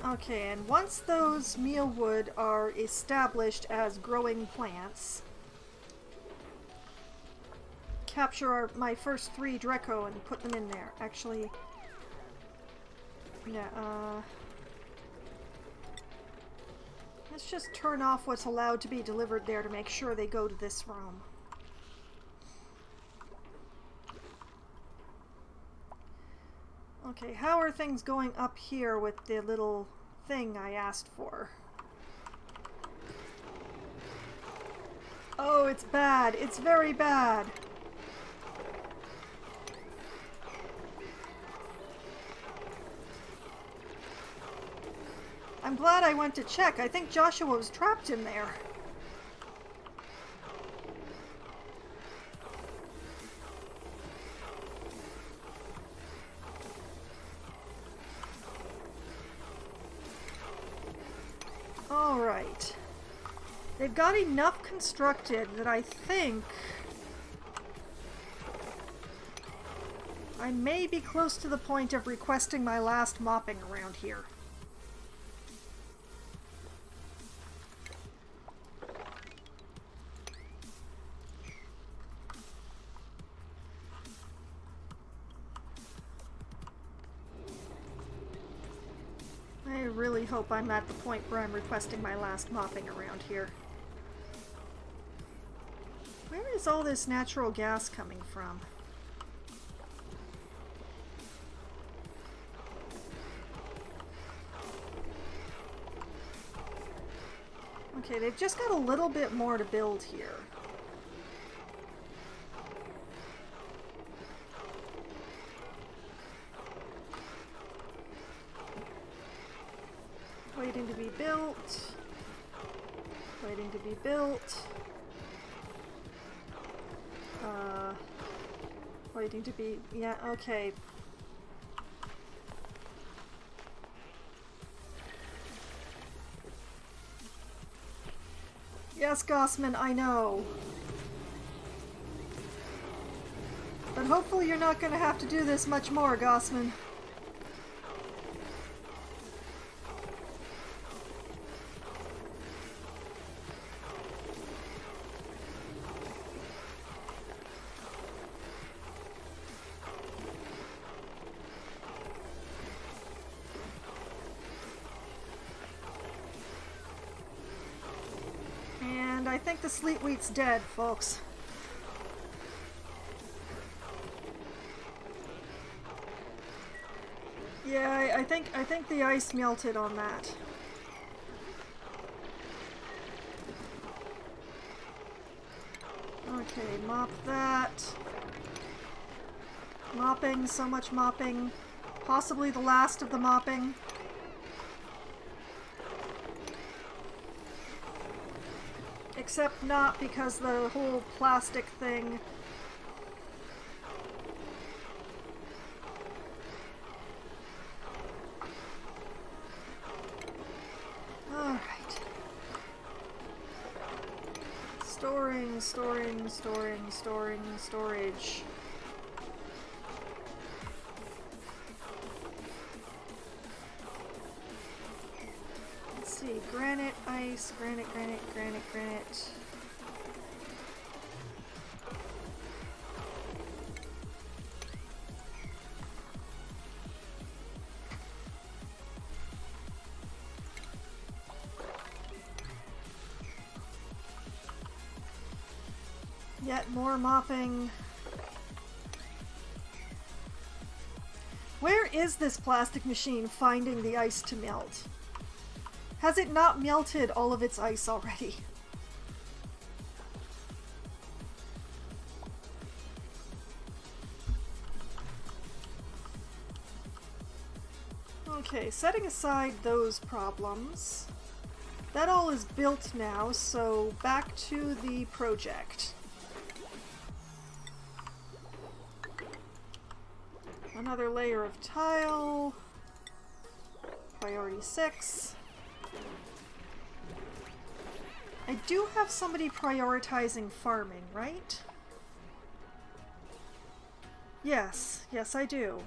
Okay, and once those mealwood are established as growing plants, capture my first 3 Dreco and put them in there. Actually, yeah, let's just turn off what's allowed to be delivered there to make sure they go to this room. Okay, how are things going up here with the little thing I asked for? Oh, it's bad. It's very bad. I'm glad I went to check. I think Joshua was trapped in there. Alright. They've got enough constructed that I think I may be close to the point of requesting my last mopping around here. I really hope I'm at the point where I'm requesting my last mopping around here. Where is all this natural gas coming from? Okay, they've just got a little bit more to build here. Waiting to be built. Waiting to be built. Waiting to be... yeah, okay. Yes, Gossman, I know. But hopefully you're not going to have to do this much more, Gossman. I think the sleet wheat's dead, folks. Yeah, I think the ice melted on that. Okay, mop that. Mopping, so much mopping. Possibly the last of the mopping. Except not, because the whole plastic thing. Alright. Storing, storage. See, granite, ice, granite. Yet more mopping. Where is this plastic machine finding the ice to melt? Has it not melted all of its ice already? Okay, setting aside those problems, that all is built now, so back to the project. Another layer of tile. Priority 6. I do have somebody prioritizing farming, right? Yes, yes I do.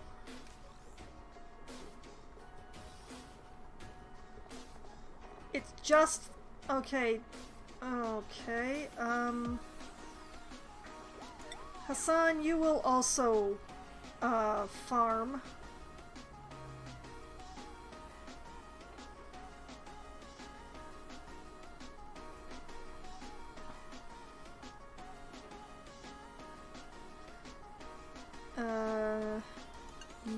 It's just... okay. Okay, Hassan, you will also, farm.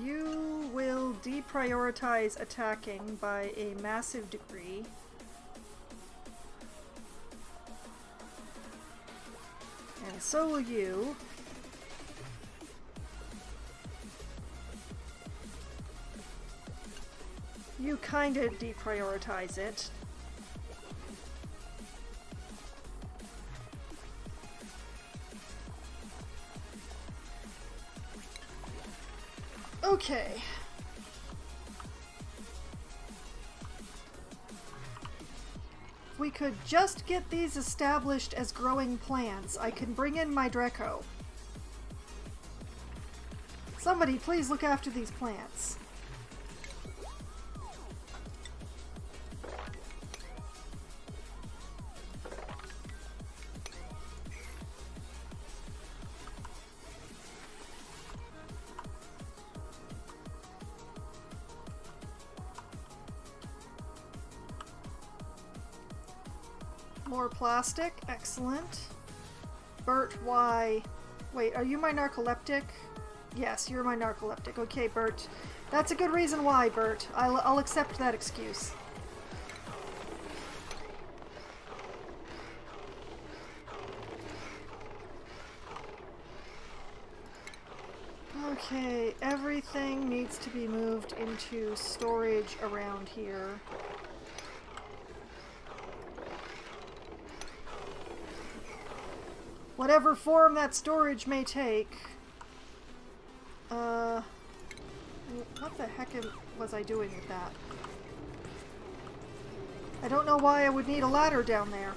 You will deprioritize attacking by a massive degree. And so will you. You kind of deprioritize it. Okay. We could just get these established as growing plants. I can bring in my Dreco. Somebody please look after these plants. More plastic, excellent. Bert, why? Wait, are you my narcoleptic? Yes, you're my narcoleptic. Okay, Bert. That's a good reason why, Bert. I'll accept that excuse. Okay, everything needs to be moved into storage around here. Whatever form that storage may take. What the heck was I doing with that? I don't know why I would need a ladder down there.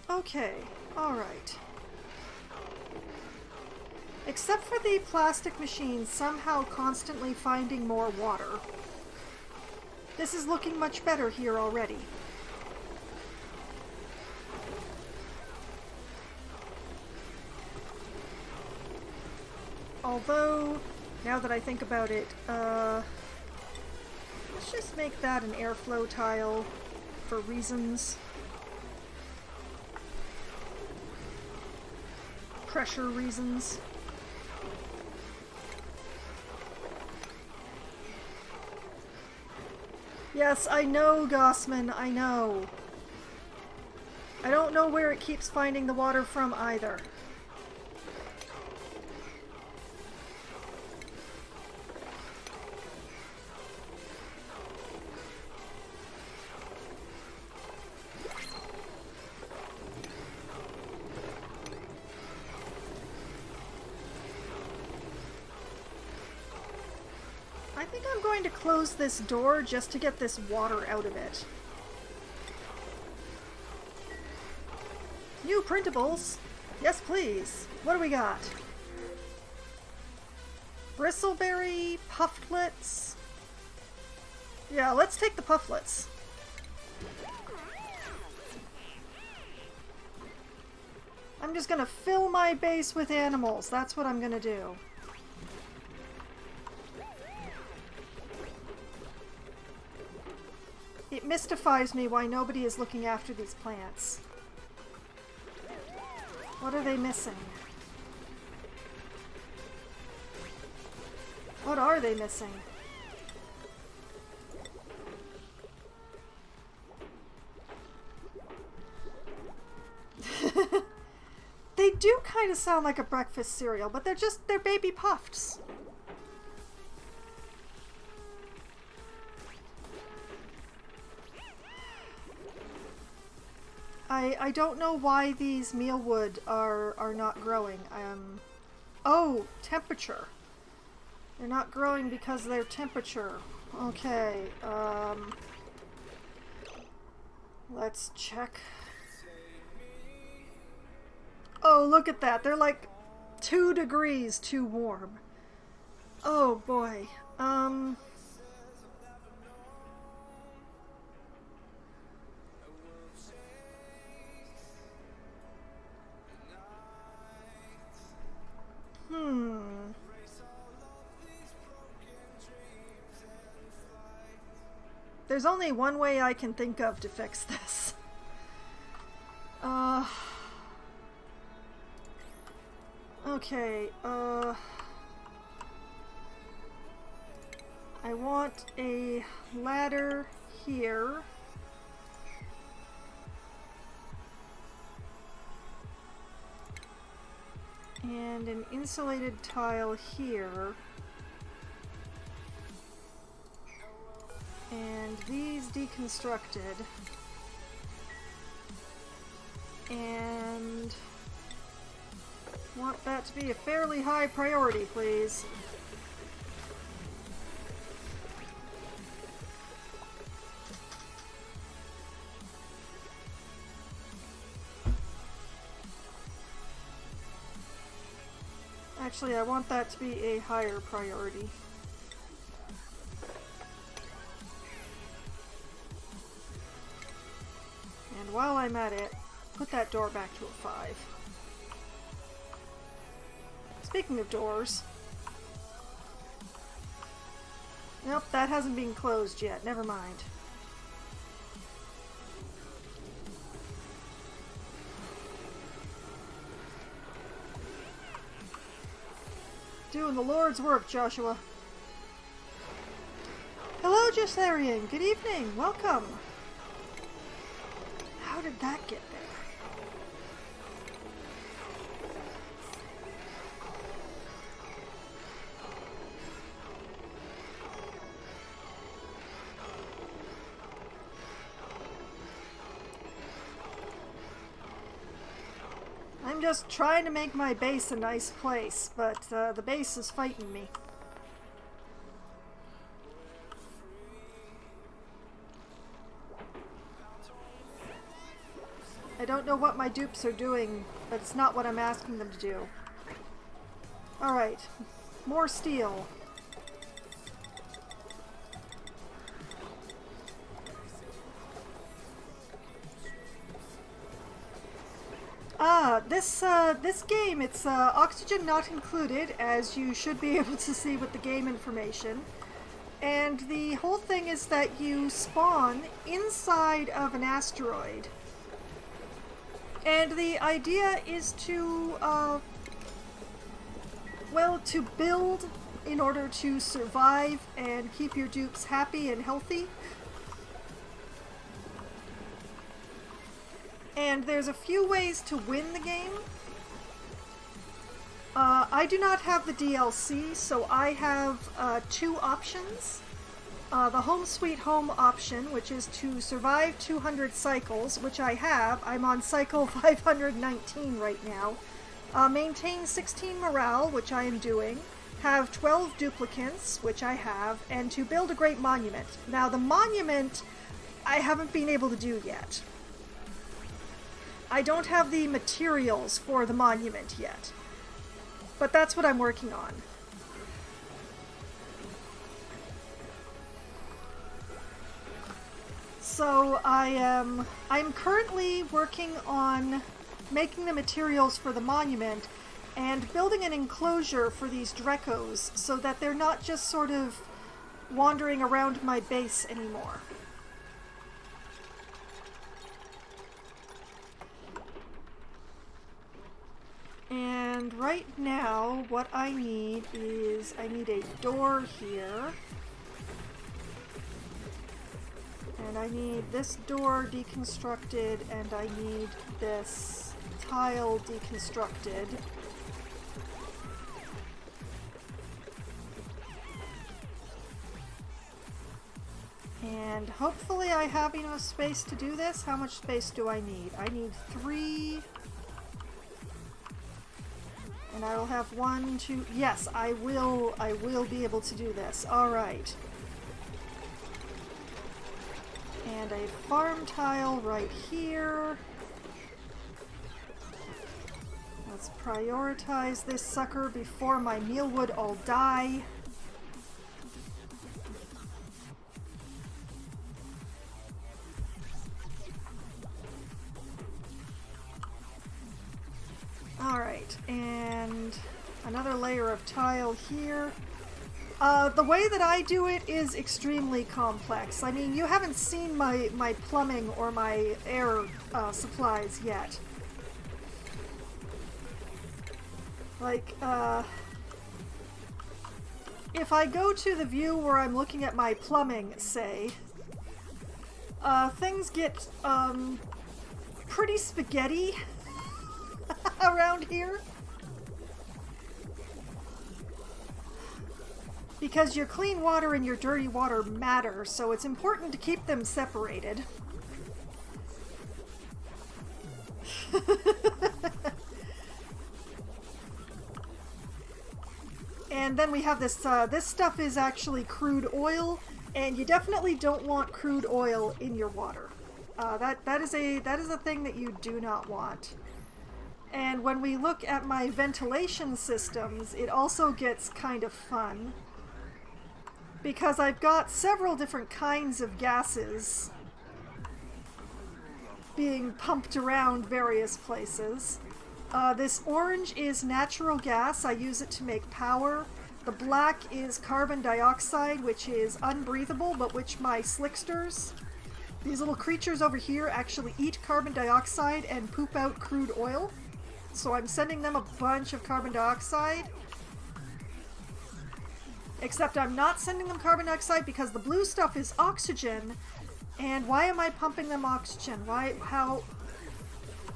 Okay, alright. Except for the plastic machine somehow constantly finding more water. This is looking much better here already. Although, now that I think about it, let's just make that an airflow tile for reasons. Pressure reasons. Yes, I know, Gossman, I know. I don't know where it keeps finding the water from either. I think I'm going to close this door just to get this water out of it. New printables? Yes, please. What do we got? Bristleberry pufflets? Yeah, let's take the pufflets. I'm just gonna fill my base with animals. That's what I'm gonna do. It mystifies me why nobody is looking after these plants. What are they missing? What are they missing? They do kind of sound like a breakfast cereal, but they're baby puffs. I don't know why these mealwood are not growing. Oh, temperature. They're not growing because of their temperature. Okay, let's check. Oh, look at that. They're like 2 degrees too warm. Oh boy. There's only one way I can think of to fix this. Okay, I want a ladder here. And an insulated tile here. And these deconstructed. And want that to be a fairly high priority, please. Actually, I want that to be a higher priority. And while I'm at it, put that door back to a 5. Speaking of doors... Nope, that hasn't been closed yet. Never mind. Doing the Lord's work, Joshua. Hello, Joslarian. Good evening. Welcome. How did that get there? I'm just trying to make my base a nice place, but the base is fighting me. I don't know what my dupes are doing, but it's not what I'm asking them to do. Alright, more steel. This game, it's oxygen not included, as you should be able to see with the game information. And the whole thing is that you spawn inside of an asteroid. And the idea is to, well, to build in order to survive and keep your dupes happy and healthy. And there's a few ways to win the game. I do not have the DLC, so I have 2 options. The Home Sweet Home option, which is to survive 200 cycles, which I have. I'm on cycle 519 right now. Maintain 16 morale, which I am doing. Have 12 duplicants, which I have. And to build a great monument. Now, the monument I haven't been able to do yet. I don't have the materials for the monument yet. But that's what I'm working on. So I'm currently working on making the materials for the monument and building an enclosure for these Drekos so that they're not just sort of wandering around my base anymore. And right now, what I need is, I need a door here. And I need this door deconstructed, and I need this tile deconstructed. And hopefully I have enough space to do this. How much space do I need? I need 3. And I will have 1, 2... Yes, I will be able to do this. Alright. And a farm tile right here. Let's prioritize this sucker before my mealwood all die. Alright, and another layer of tile here. The way that I do it is extremely complex. I mean, you haven't seen my plumbing or my air supplies yet. Like, if I go to the view where I'm looking at my plumbing, say, things get pretty spaghetti around here. Because your clean water and your dirty water matter, so it's important to keep them separated. And then we have this, this stuff is actually crude oil, and you definitely don't want crude oil in your water. That is a thing that you do not want. And when we look at my ventilation systems, it also gets kind of fun. Because I've got several different kinds of gases being pumped around various places. This orange is natural gas. I use it to make power. The black is carbon dioxide, which is unbreathable, but which my slicksters, these little creatures over here, actually eat carbon dioxide and poop out crude oil. So I'm sending them a bunch of carbon dioxide. Except I'm not sending them carbon dioxide because the blue stuff is oxygen. And why am I pumping them oxygen? Why? How?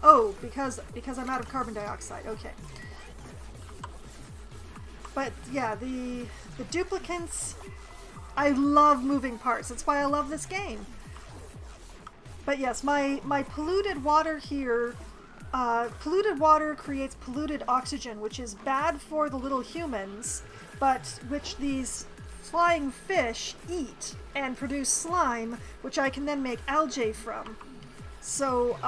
Oh, because I'm out of carbon dioxide. Okay. But yeah, the duplicants, I love moving parts. That's why I love this game. But yes, my polluted water here, polluted water creates polluted oxygen, which is bad for the little humans, but which these flying fish eat and produce slime, which I can then make algae from. So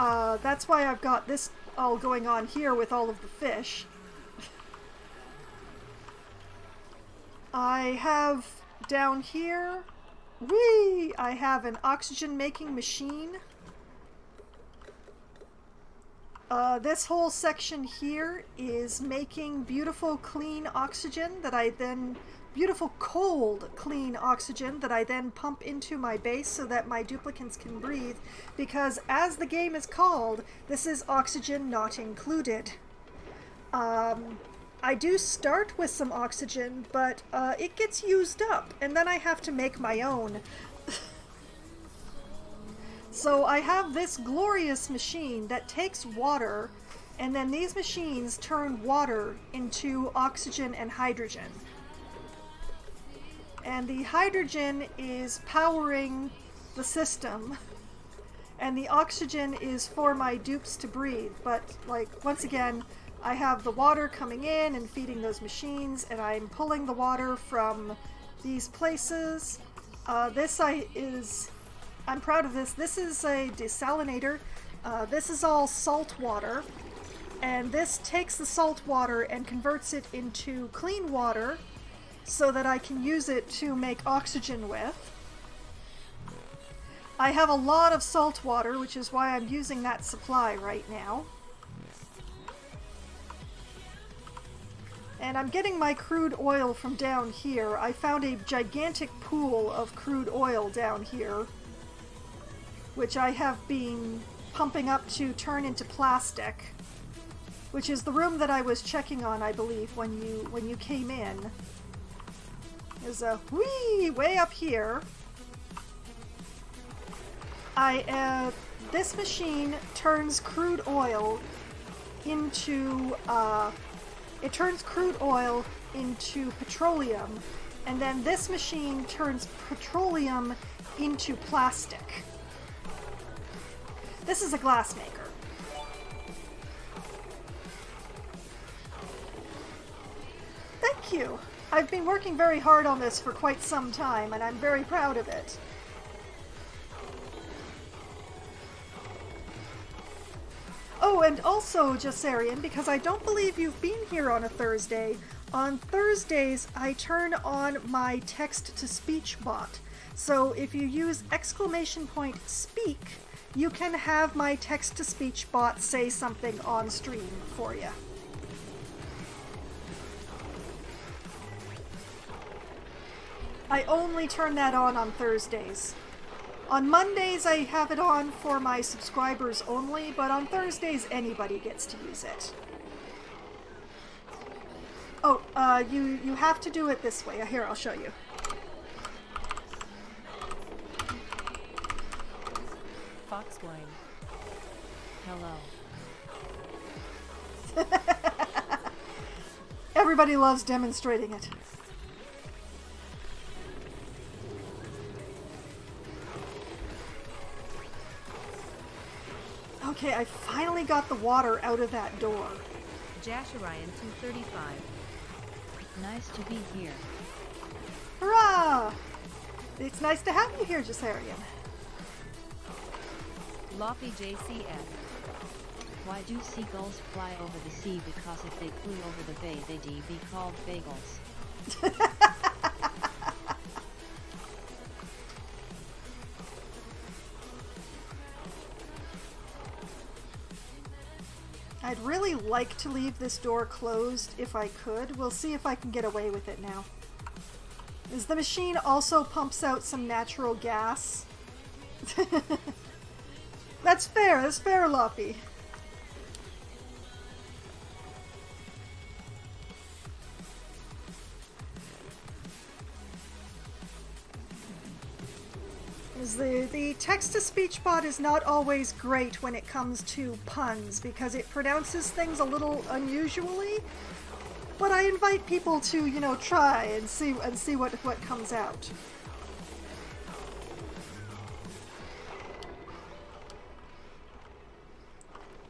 that's why I've got this all going on here with all of the fish. I have down here, I have an oxygen making machine. This whole section here is making beautiful clean oxygen that I then, beautiful cold clean oxygen that I then pump into my base so that my duplicants can breathe, because as the game is called, this is oxygen not included. I do start with some oxygen, but it gets used up, and then I have to make my own. So I have this glorious machine that takes water, and then these machines turn water into oxygen and hydrogen. And the hydrogen is powering the system, and the oxygen is for my dupes to breathe. But, like, once again, I have the water coming in and feeding those machines, and I'm pulling the water from these places. I'm proud of this. This is a desalinator. This is all salt water, and this takes the salt water and converts it into clean water so that I can use it to make oxygen with. I have a lot of salt water, which is why I'm using that supply right now. And I'm getting my crude oil from down here. I found a gigantic pool of crude oil down here, which I have been pumping up to turn into plastic, which is the room that I was checking on, I believe, when you came in. There's a whee way up here. This machine turns crude oil into petroleum, and then this machine turns petroleum into plastic. This is a glass maker. Thank you. I've been working very hard on this for quite some time, and I'm very proud of it. Oh, and also, Jassarian, because I don't believe you've been here on a Thursday, on Thursdays I turn on my text-to-speech bot. So if you use !speak, you can have my text-to-speech bot say something on stream for you. I only turn that on Thursdays. On Mondays, I have it on for my subscribers only, but on Thursdays, anybody gets to use it. Oh, you have to do it this way. Here, I'll show you. Foxwine. Hello. Everybody loves demonstrating it. Okay, I finally got the water out of that door. Jasharian 235. Nice to be here. Hurrah! It's nice to have you here, Jassarian. Loppy JCF. Why do seagulls fly over the sea? Because if they flew over the bay, they'd be called bagels. I'd really like to leave this door closed if I could. We'll see if I can get away with it now. As the machine also pumps out some natural gas. That's fair, Loppy. The text-to-speech bot is not always great when it comes to puns because it pronounces things a little unusually, but I invite people to, you know, try and see what comes out.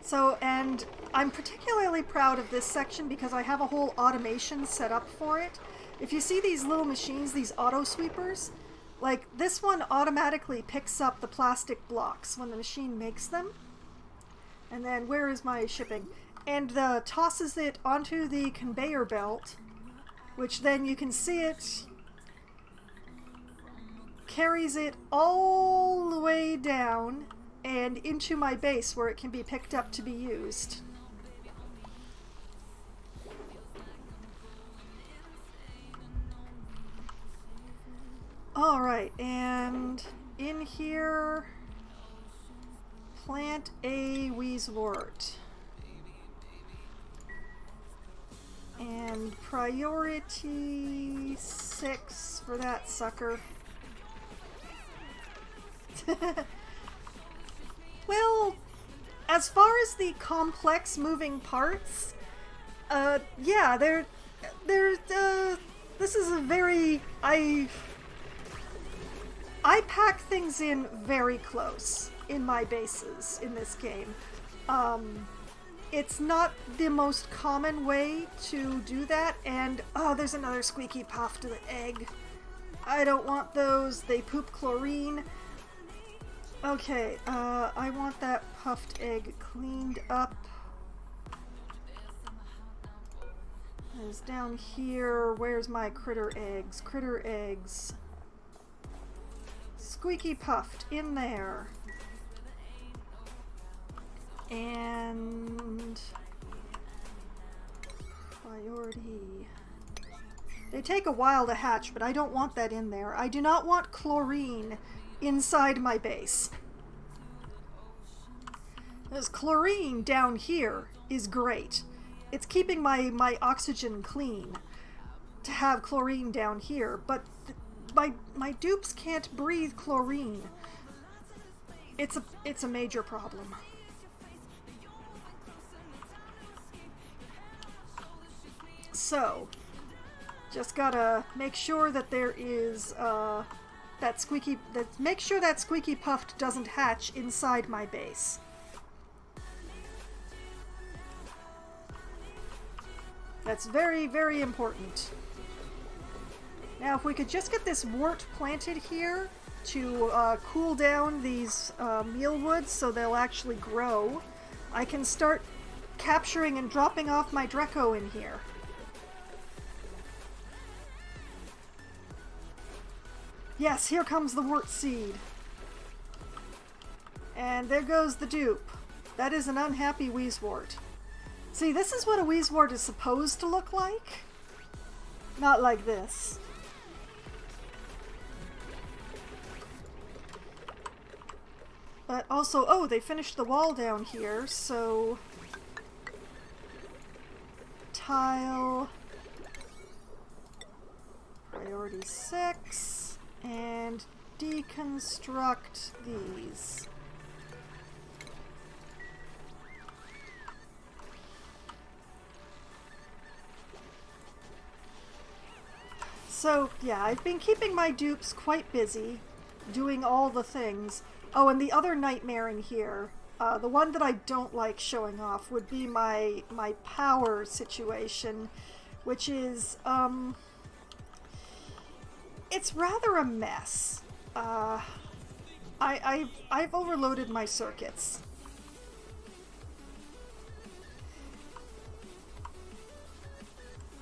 So, and I'm particularly proud of this section because I have a whole automation set up for it. If you see these little machines, these auto sweepers, like this one automatically picks up the plastic blocks when the machine makes them. And then where is my shipping? And tosses it onto the conveyor belt, which then you can see it carries it all the way down and into my base where it can be picked up to be used. Alright, and in here, plant a wheezewort. And priority 6 for that sucker. Well, as far as the complex moving parts, yeah, this is a very, I pack things in very close in my bases in this game. It's not the most common way to do that, and oh, there's another squeaky puff to the egg. I don't want those, they poop chlorine. Okay, I want that puffed egg cleaned up. It's down here. Where's my critter eggs? Critter eggs. Squeaky puffed in there. And Priority. They take a while to hatch, but I don't want that in there. I do not want chlorine inside my base. Because chlorine down here is great. It's keeping my oxygen clean to have chlorine down here, but my dupes can't breathe chlorine. It's a major problem. So, just gotta make sure that there is make sure that squeaky puffed doesn't hatch inside my base. That's very, very important. Now, if we could just get this wort planted here to cool down these mealwoods so they'll actually grow, I can start capturing and dropping off my Dreco in here. Yes, here comes the wort seed. And there goes the dupe. That is an unhappy Wheezewort. See, this is what a Wheezewort is supposed to look like. Not like this. But also, oh, they finished the wall down here, so... Tile... Priority 6... and deconstruct these. So, yeah, I've been keeping my dupes quite busy, doing all the things. Oh, and the other nightmare in here, the one that I don't like showing off, would be my power situation, which is, it's rather a mess. I've overloaded my circuits.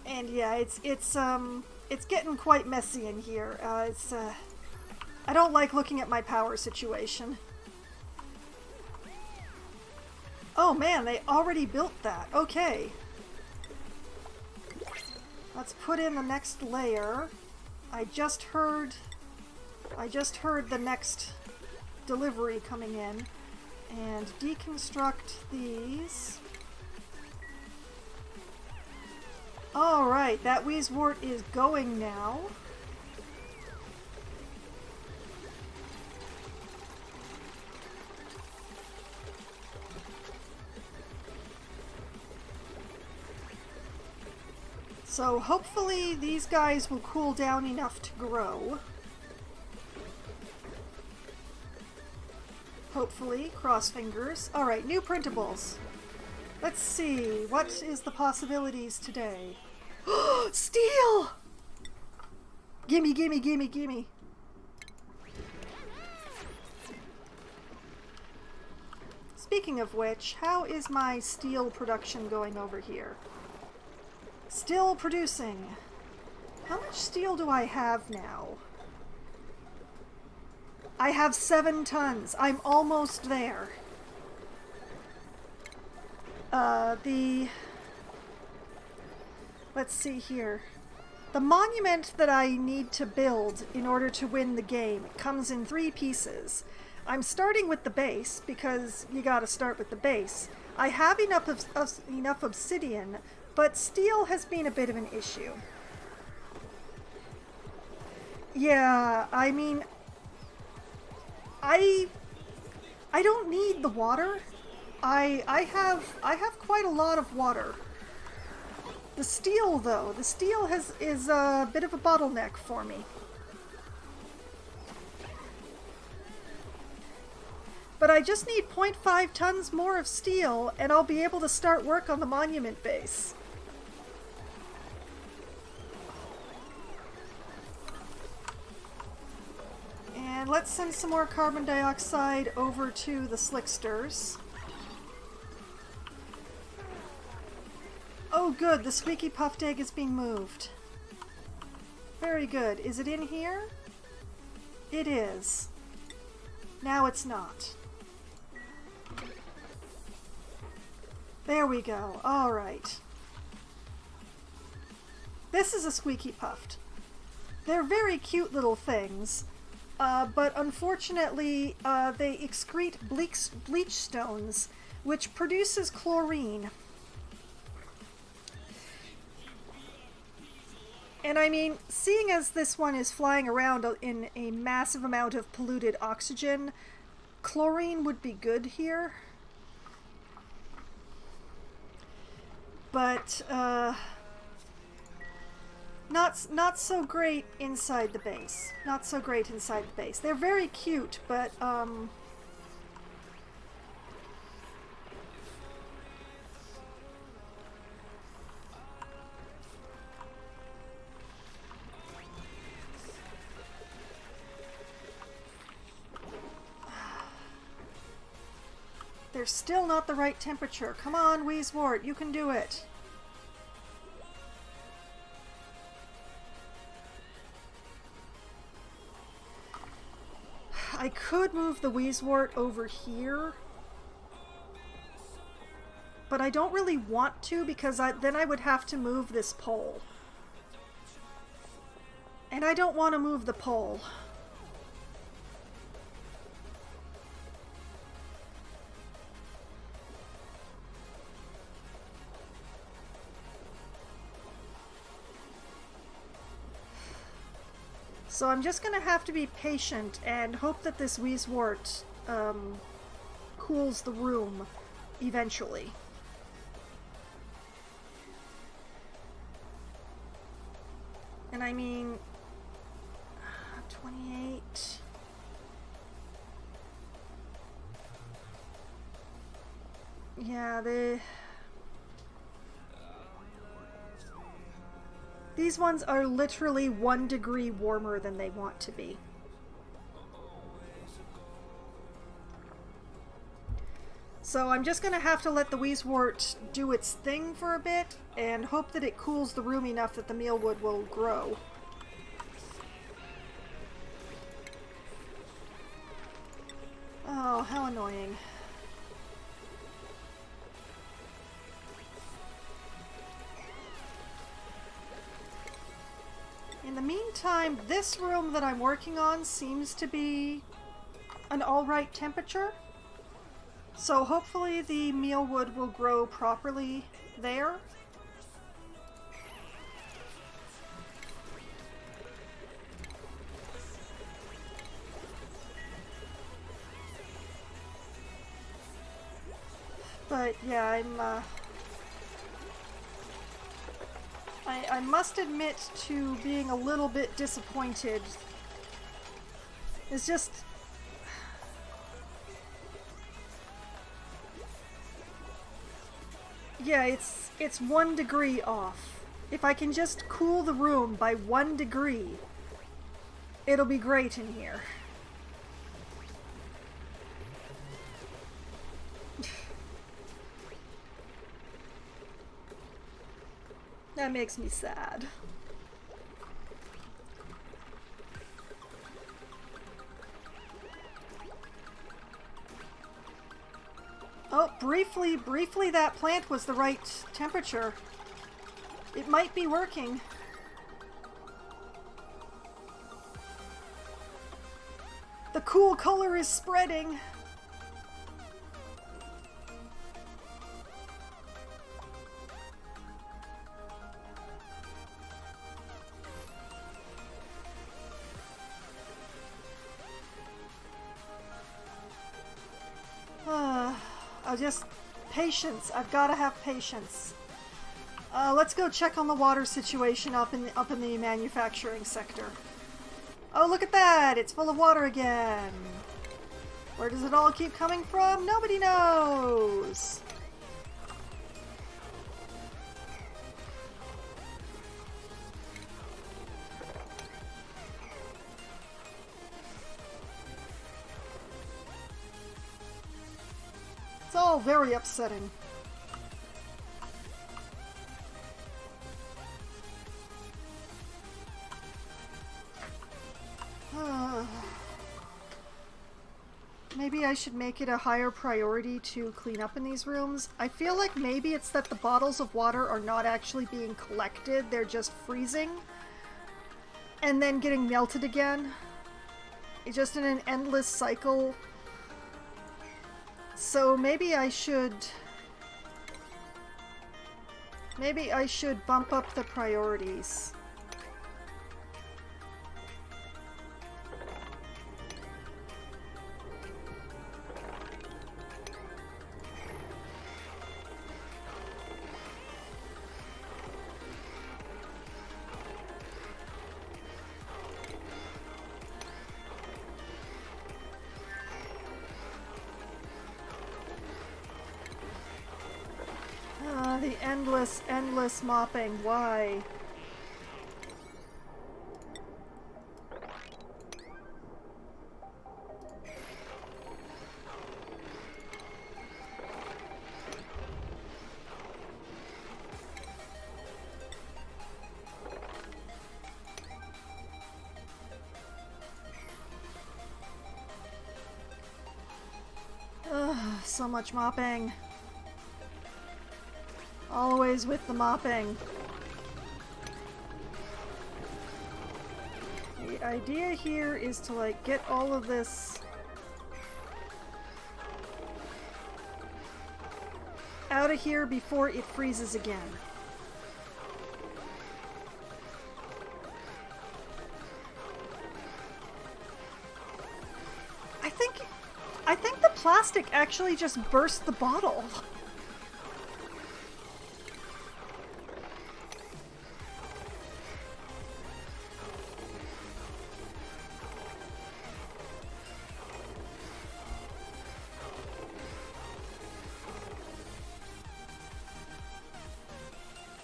And yeah, it's getting quite messy in here. I don't like looking at my power situation. Oh man, they already built that. Okay. Let's put in the next layer. I just heard the next delivery coming in. And deconstruct these. Alright, that Wheezewort is going now. So hopefully these guys will cool down enough to grow. Hopefully, cross fingers. Alright, new printables. Let's see, what is the possibilities today? Steel! Gimme, gimme, gimme, gimme. Speaking of which, how is my steel production going over here? Still producing. How much steel do I have now? I have 7 tons. I'm almost there. Let's see here. The monument that I need to build in order to win the game comes in 3 pieces. I'm starting with the base, because you gotta start with the base. I have enough obsidian, but steel has been a bit of an issue. Yeah, I mean, I don't need the water. I have quite a lot of water. The steel, though, is a bit of a bottleneck for me. But I just need 0.5 tons more of steel, and I'll be able to start work on the monument base. And let's send some more carbon dioxide over to the slicksters. Oh good, the squeaky puffed egg is being moved. Very good. Is it in here? It is. Now it's not. There we go. Alright. This is a squeaky puffed. They're very cute little things, but unfortunately they excrete bleach stones, which produces chlorine. And I mean, seeing as this one is flying around in a massive amount of polluted oxygen, chlorine would be good here. But, not so great inside the base. Not so great inside the base. They're very cute, but, they're still not the right temperature. Come on, Weezewort, you can do it. I could move the Weezewort over here, but I don't really want to because then I would have to move this pole. And I don't want to move the pole. So I'm just going to have to be patient and hope that this Weezewort cools the room eventually. And I mean, 28... Yeah, these ones are literally 1 degree warmer than they want to be. So I'm just going to have to let the Weezewort do its thing for a bit and hope that it cools the room enough that the mealwood will grow. Oh, how annoying. In the meantime, this room that I'm working on seems to be an alright temperature. So hopefully the mealwood will grow properly there. But yeah, I must admit to being a little bit disappointed. It's just... Yeah, it's 1 degree off. If I can just cool the room by 1 degree, it'll be great in here. That makes me sad. Oh, briefly that plant was the right temperature. It might be working. The cool color is spreading. Patience. I've got to have patience. Let's go check on the water situation up in the manufacturing sector. Oh, look at that! It's full of water again. Where does it all keep coming from? Nobody knows. It's all very upsetting. Maybe I should make it a higher priority to clean up in these rooms. I feel like maybe it's that the bottles of water are not actually being collected, they're just freezing and then getting melted again. It's just in an endless cycle. So maybe I should bump up the priorities. The endless mopping. Why? Ugh, so much mopping. Always with the mopping. The idea here is to like get all of this out of here before it freezes again. I think the plastic actually just burst the bottle.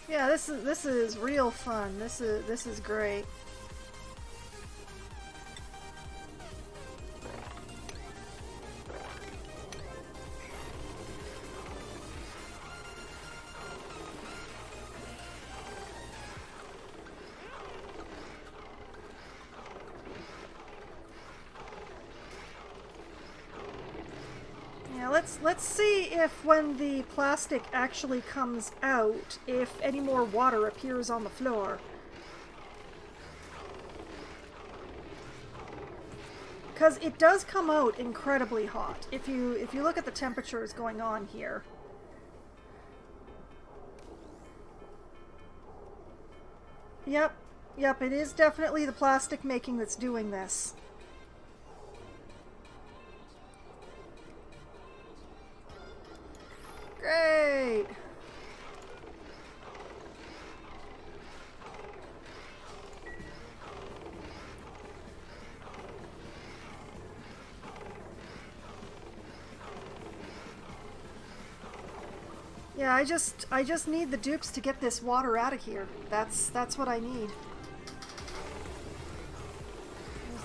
Yeah, this is real fun. This is great. Let's see if when the plastic actually comes out, if any more water appears on the floor. Because it does come out incredibly hot if you look at the temperatures going on here. Yep, it is definitely the plastic making that's doing this. Great! Yeah, I just need the dupes to get this water out of here. That's what I need.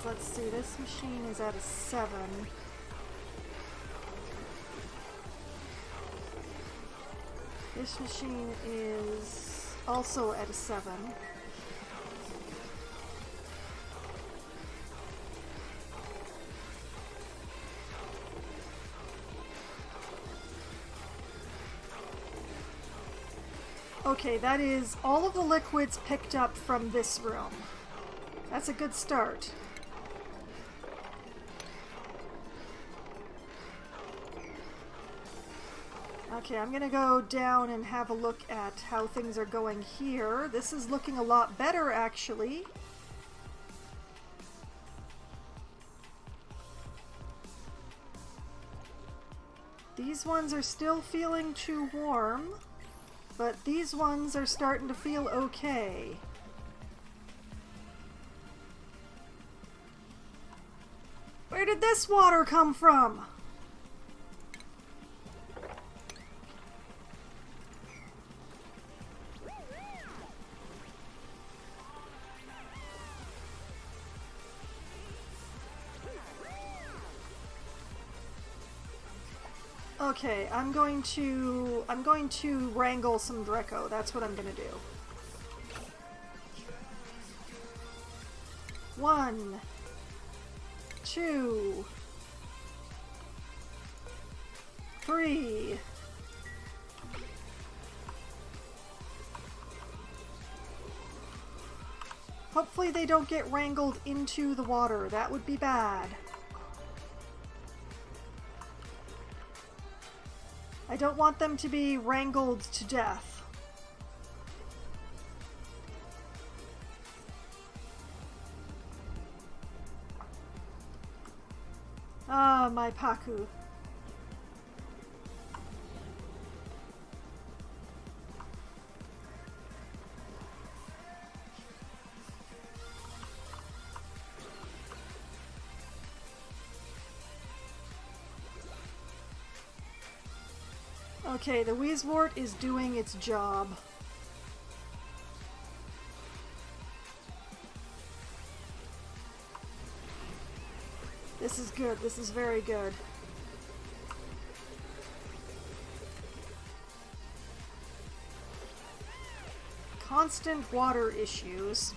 Let's see, this machine is at a 7. This machine is also at a 7. Okay, that is all of the liquids picked up from this room. That's a good start. Okay, I'm gonna go down and have a look at how things are going here. This is looking a lot better, actually. These ones are still feeling too warm, but these ones are starting to feel okay. Where did this water come from? Okay, I'm going to wrangle some Draco. That's what I'm gonna do. 1, 2, 3. Hopefully they don't get wrangled into the water. That would be bad. I don't want them to be wrangled to death. Ah, my Paku. Okay, the Wheezewort is doing its job. This is good. This is very good. Constant water issues.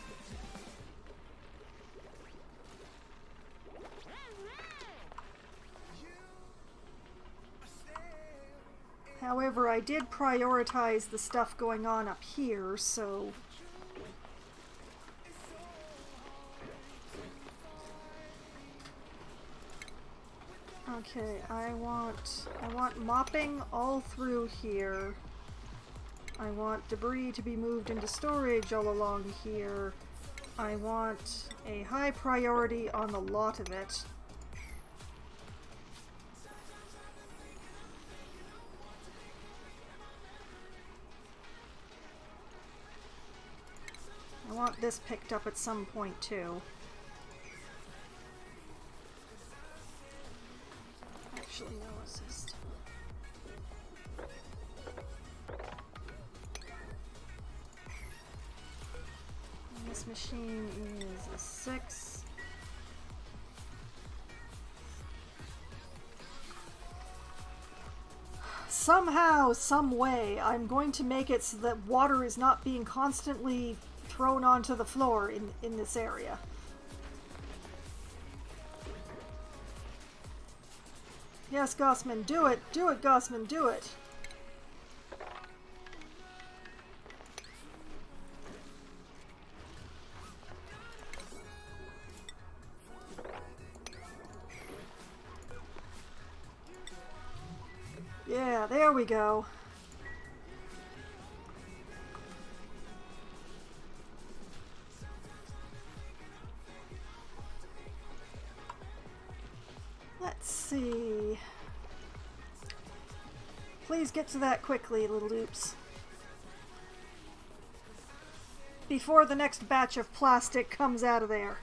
However, I did prioritize the stuff going on up here, so... Okay, I want mopping all through here. I want debris to be moved into storage all along here. I want a high priority on a lot of it. I want this picked up at some point too. Actually, no assist. And this machine is a 6. Somehow, some way, I'm going to make it so that water is not being constantly thrown onto the floor in this area. Yes, Gossman, do it! Do it, Gossman, do it! Yeah, there we go. Let's see. Please get to that quickly, little oops. Before the next batch of plastic comes out of there.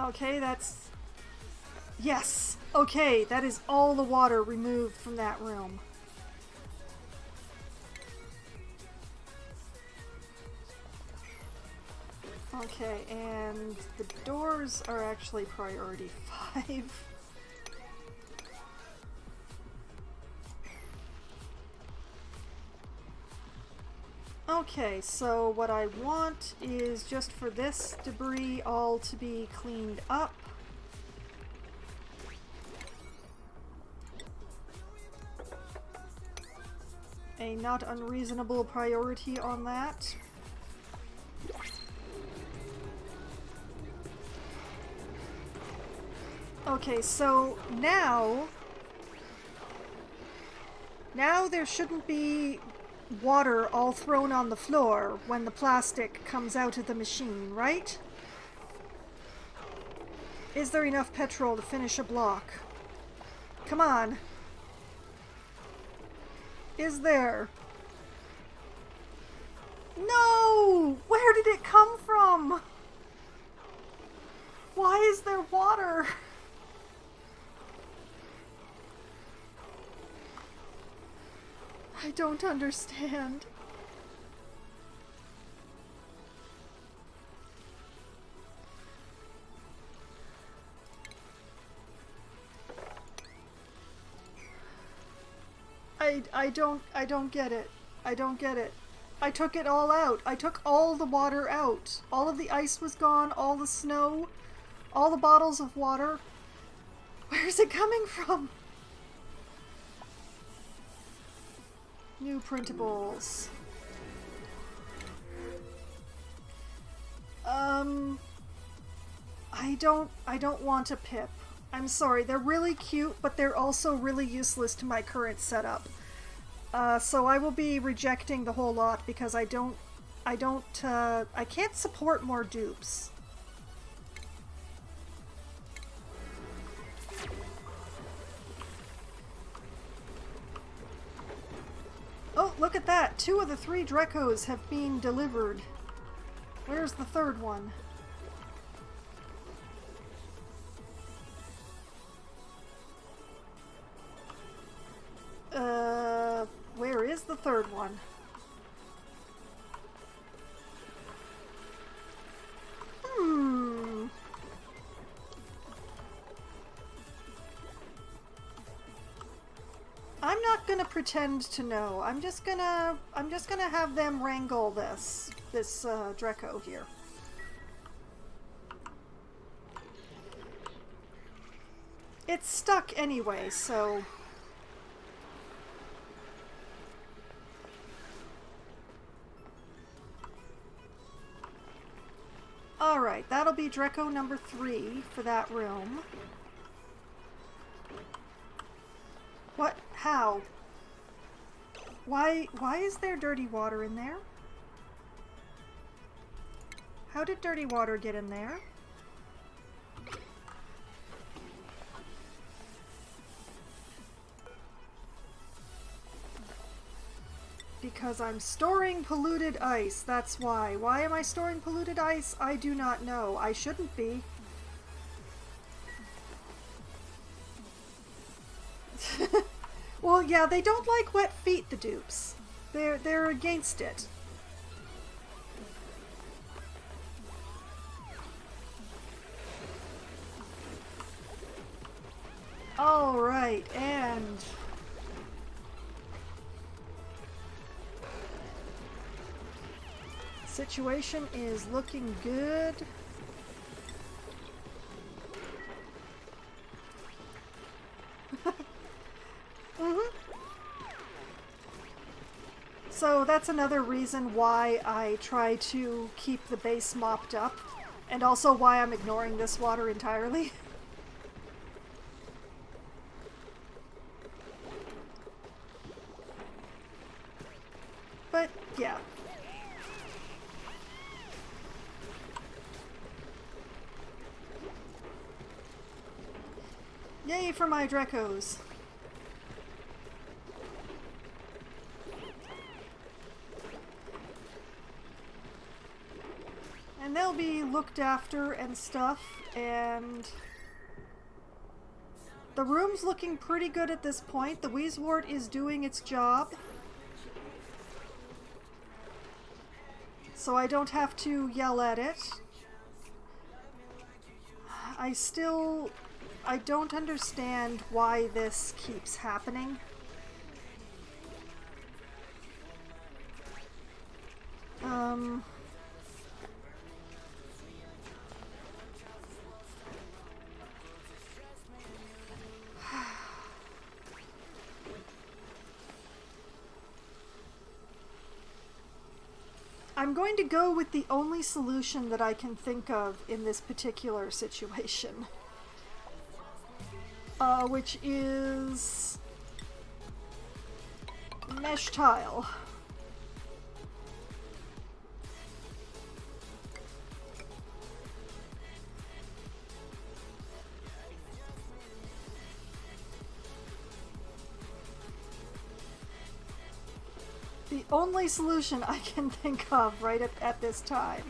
Okay, that's... Yes! Okay, that is all the water removed from that room. Okay, and the doors are actually priority 5. Okay, so what I want is just for this debris all to be cleaned up. A not unreasonable priority on that. Okay, so now there shouldn't be water all thrown on the floor when the plastic comes out of the machine, right? Is there enough petrol to finish a block? Come on. Is there? No! Where did it come from? Why is there water? I don't understand. I don't get it. I don't get it. I took it all out. I took all the water out. All of the ice was gone, all the snow, all the bottles of water. Where's it coming from? New printables. I don't want a pip. I'm sorry, they're really cute, but they're also really useless to my current setup. So I will be rejecting the whole lot because I can't support more dupes. Oh, look at that! 2 of the 3 Drecos have been delivered. Where's the third one? Where is the third one? I'm not gonna pretend to know. I'm just gonna have them wrangle this Dreco here. It's stuck anyway, so... Alright, that'll be Dreco number 3 for that room. What? How? Why is there dirty water in there? How did dirty water get in there? Because I'm storing polluted ice, that's why. Why am I storing polluted ice? I do not know. I shouldn't be. Well, yeah, they don't like wet feet, the dupes. They're against it. Alright, and... situation is looking good. So that's another reason why I try to keep the base mopped up, and also why I'm ignoring this water entirely. But, yeah. Yay for my Drecos! And they'll be looked after and stuff, and the room's looking pretty good at this point. The Wheezewort is doing its job, so I don't have to yell at it. I don't understand why this keeps happening. I'm going to go with the only solution that I can think of in this particular situation. Which is mesh tile. The only solution I can think of right at this time.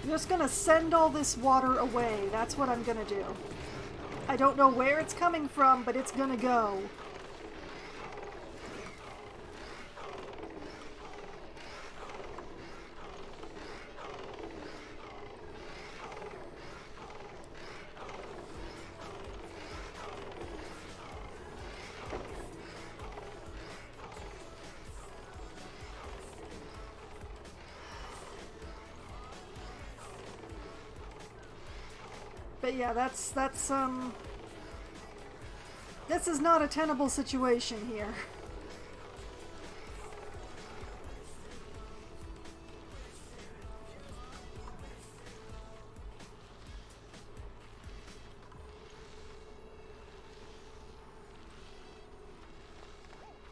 I'm just gonna send all this water away. That's what I'm gonna do. I don't know where it's coming from, but it's gonna go. But yeah, this is not a tenable situation here.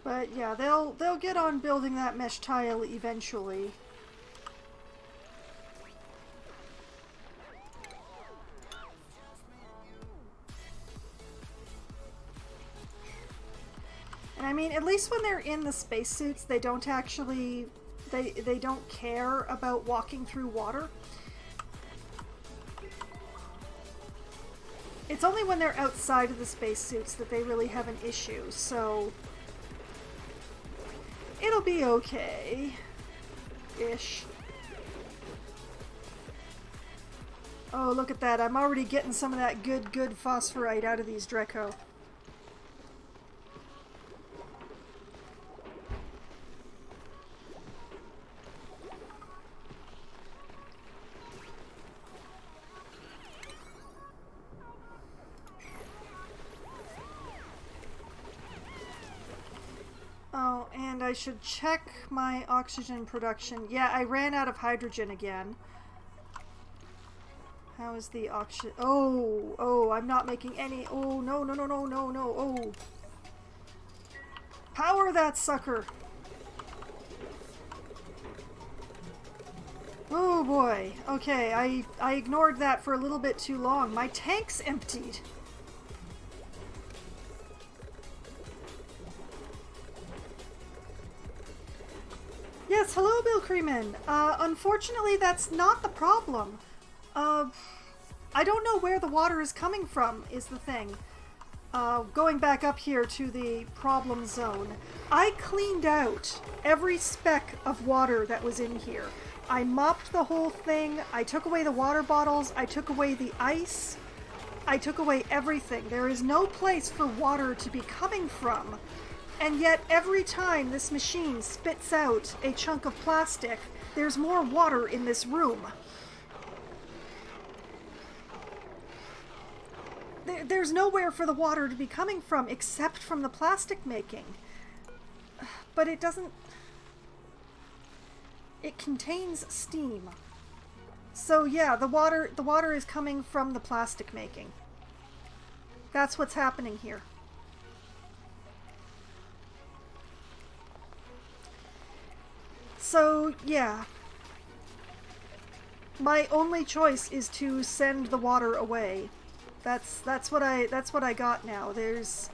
But yeah, they'll get on building that mesh tile eventually. And I mean, at least when they're in the spacesuits, they don't actually they don't care about walking through water. It's only when they're outside of the spacesuits that they really have an issue, so it'll be okay-ish. Oh, look at that. I'm already getting some of that good phosphorite out of these Dreco. Oh, and I should check my oxygen production. Yeah, I ran out of hydrogen again. How is the oxygen? Oh, I'm not making any. Oh, no. Oh. Power that sucker. Oh boy. Okay, I ignored that for a little bit too long. My tank's emptied. Yes, hello, Bill Creeman. Unfortunately, that's not the problem. I don't know where the water is coming from, is the thing. Going back up here to the problem zone, I cleaned out every speck of water that was in here. I mopped the whole thing. I took away the water bottles. I took away the ice. I took away everything. There is no place for water to be coming from. And yet, every time this machine spits out a chunk of plastic, there's more water in this room. There's nowhere for the water to be coming from except from the plastic making. But it doesn't... It contains steam. So yeah, the water is coming from the plastic making. That's what's happening here. So, yeah. My only choice is to send the water away. That's what I got now. There's...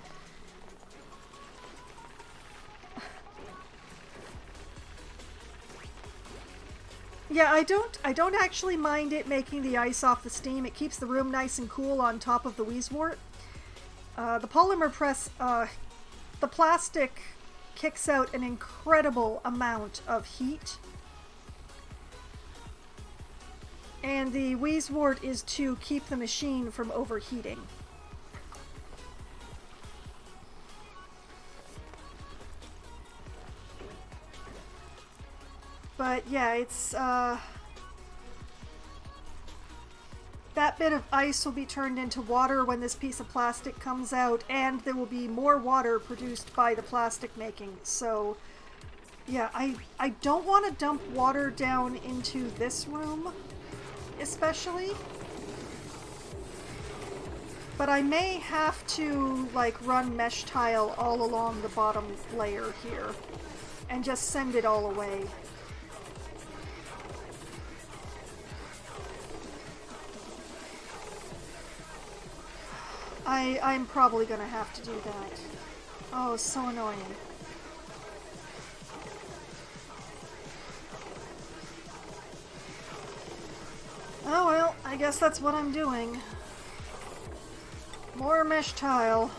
Yeah, I don't actually mind it making the ice off the steam. It keeps the room nice and cool on top of the Wheezewort. The polymer press, the plastic kicks out an incredible amount of heat. And the Wheezewort is to keep the machine from overheating. But yeah, it's, that bit of ice will be turned into water when this piece of plastic comes out, and there will be more water produced by the plastic making. So, yeah, I don't want to dump water down into this room, especially. But I may have to, like, run mesh tile all along the bottom layer here, and just send it all away. I'm probably gonna have to do that. Oh, it's so annoying. Oh well, I guess that's what I'm doing. More mesh tile.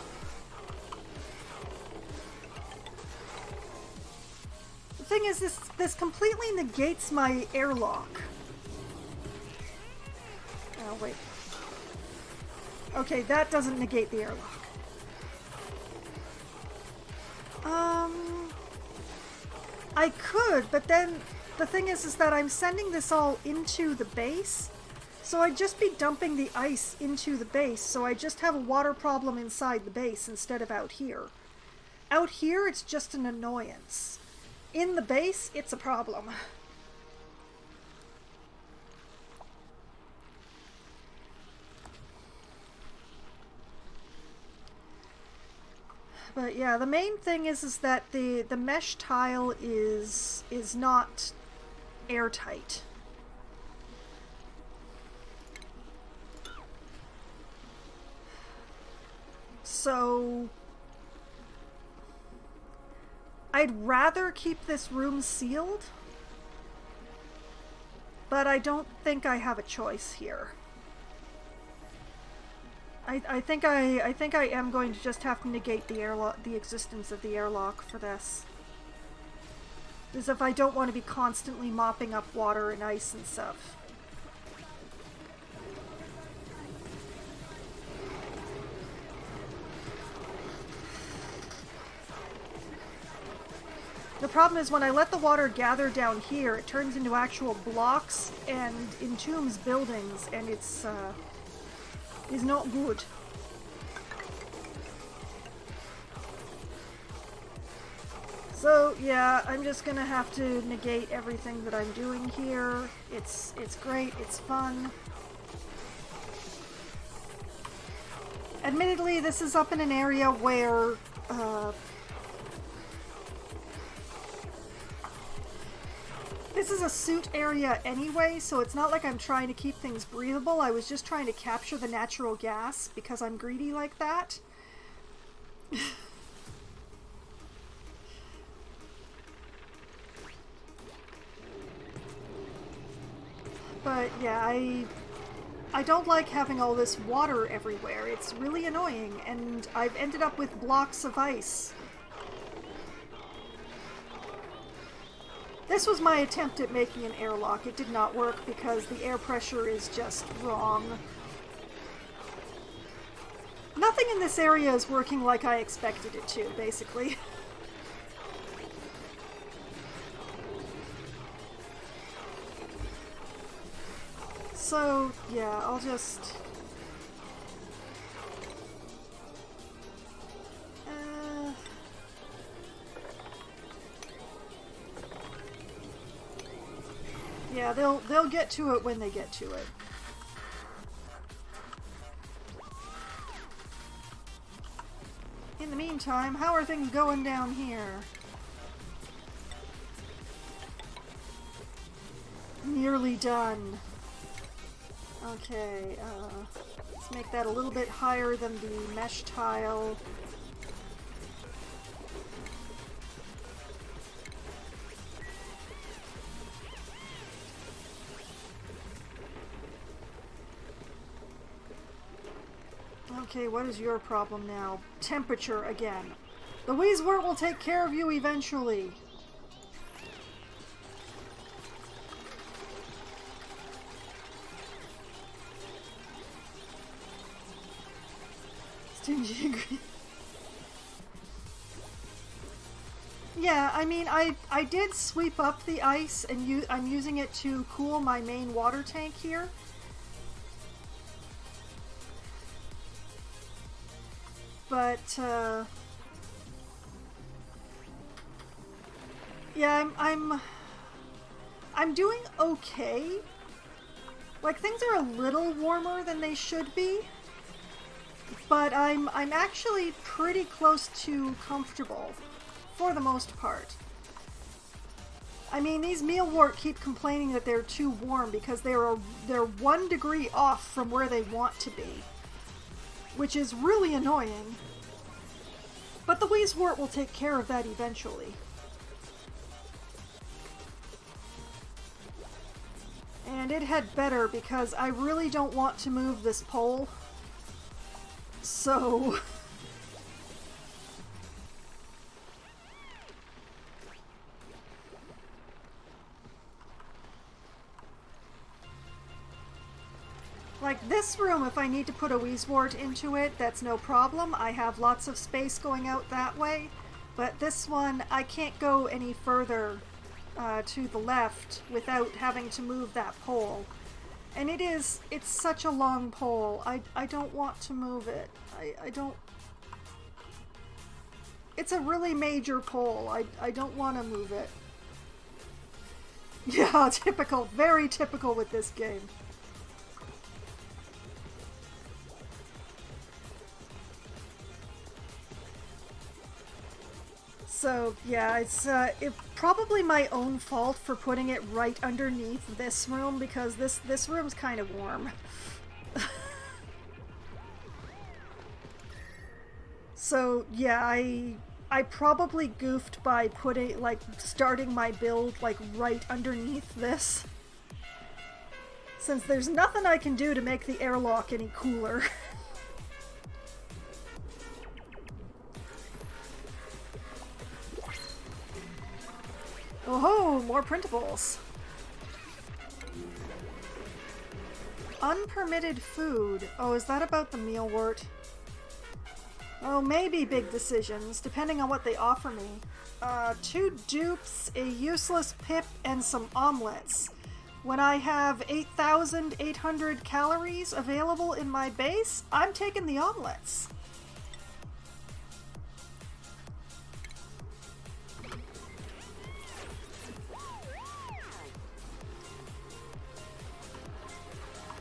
The thing is, this completely negates my airlock. Oh, wait. Okay, that doesn't negate the airlock. I could, but then the thing is that I'm sending this all into the base, So I'd just be dumping the ice into the base, so I just have a water problem inside the base instead of out here. Out here, it's just an annoyance. In the base, it's a problem. But yeah, the main thing is that the mesh tile is not airtight. So I'd rather keep this room sealed, but I don't think I have a choice here. I think I am going to just have to negate the existence of the airlock for this. As if I don't want to be constantly mopping up water and ice and stuff. The problem is when I let the water gather down here, it turns into actual blocks and entombs buildings, and it's not good. So yeah, I'm just gonna have to negate everything that I'm doing here. It's great, it's fun. Admittedly, this is up in an area where this is a suit area anyway, so it's not like I'm trying to keep things breathable. I was just trying to capture the natural gas because I'm greedy like that. But yeah, I don't like having all this water everywhere. It's really annoying, and I've ended up with blocks of ice. This was my attempt at making an airlock. It did not work because the air pressure is just wrong. Nothing in this area is working like I expected it to, basically. So, yeah, I'll just... yeah, they'll get to it when they get to it. In the meantime, how are things going down here? Nearly done. Okay, let's make that a little bit higher than the mesh tile. Okay, what is your problem now? Temperature again. The Wheezewort will take care of you eventually. Stingy ingredient. Yeah, I mean, I did sweep up the ice, and I'm using it to cool my main water tank here. But, yeah, I'm doing okay. Like, things are a little warmer than they should be, but I'm actually pretty close to comfortable, for the most part. I mean, these mealwort keep complaining that they're too warm because they're 1 degree off from where they want to be, which is really annoying. But the Wheezewort will take care of that eventually. And it had better because I really don't want to move this pole. So... like this room, if I need to put a Wheezewort into it, that's no problem. I have lots of space going out that way. But this one, I can't go any further to the left without having to move that pole. And it's such a long pole. I don't want to move it. I don't... It's a really major pole. I don't want to move it. Yeah, typical. Very typical with this game. So, yeah, it's probably my own fault for putting it right underneath this room, because this room's kind of warm. So, yeah, I probably goofed by putting, like, starting my build, like, right underneath this. Since there's nothing I can do to make the airlock any cooler. Oh, more printables. Unpermitted food. Oh, is that about the mealwort? Oh, maybe big decisions, depending on what they offer me. 2 dupes, a useless pip, and some omelets. When I have 8,800 calories available in my base, I'm taking the omelets.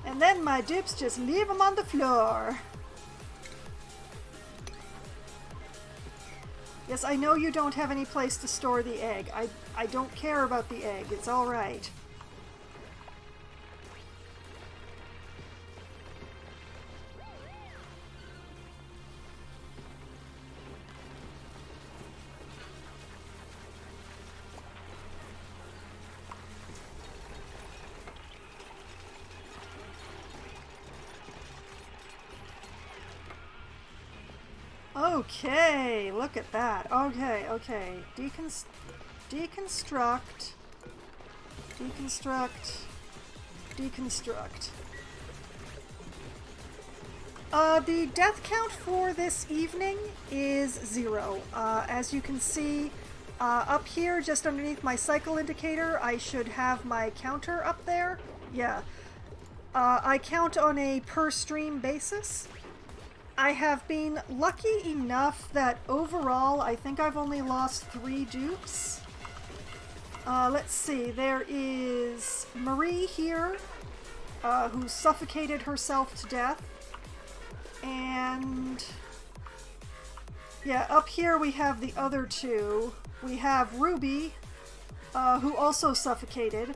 And then my dupes just leave them on the floor. Yes, I know you don't have any place to store the egg. I don't care about the egg. It's all right. Okay, look at that. Okay. Deconstruct. The death count for this evening is 0. As you can see, up here, just underneath my cycle indicator, I should have my counter up there. Yeah. I count on a per stream basis. I have been lucky enough that overall I think I've only lost 3 dupes. Let's see, there is Marie here, who suffocated herself to death. And yeah, up here we have the other 2. We have Ruby, who also suffocated,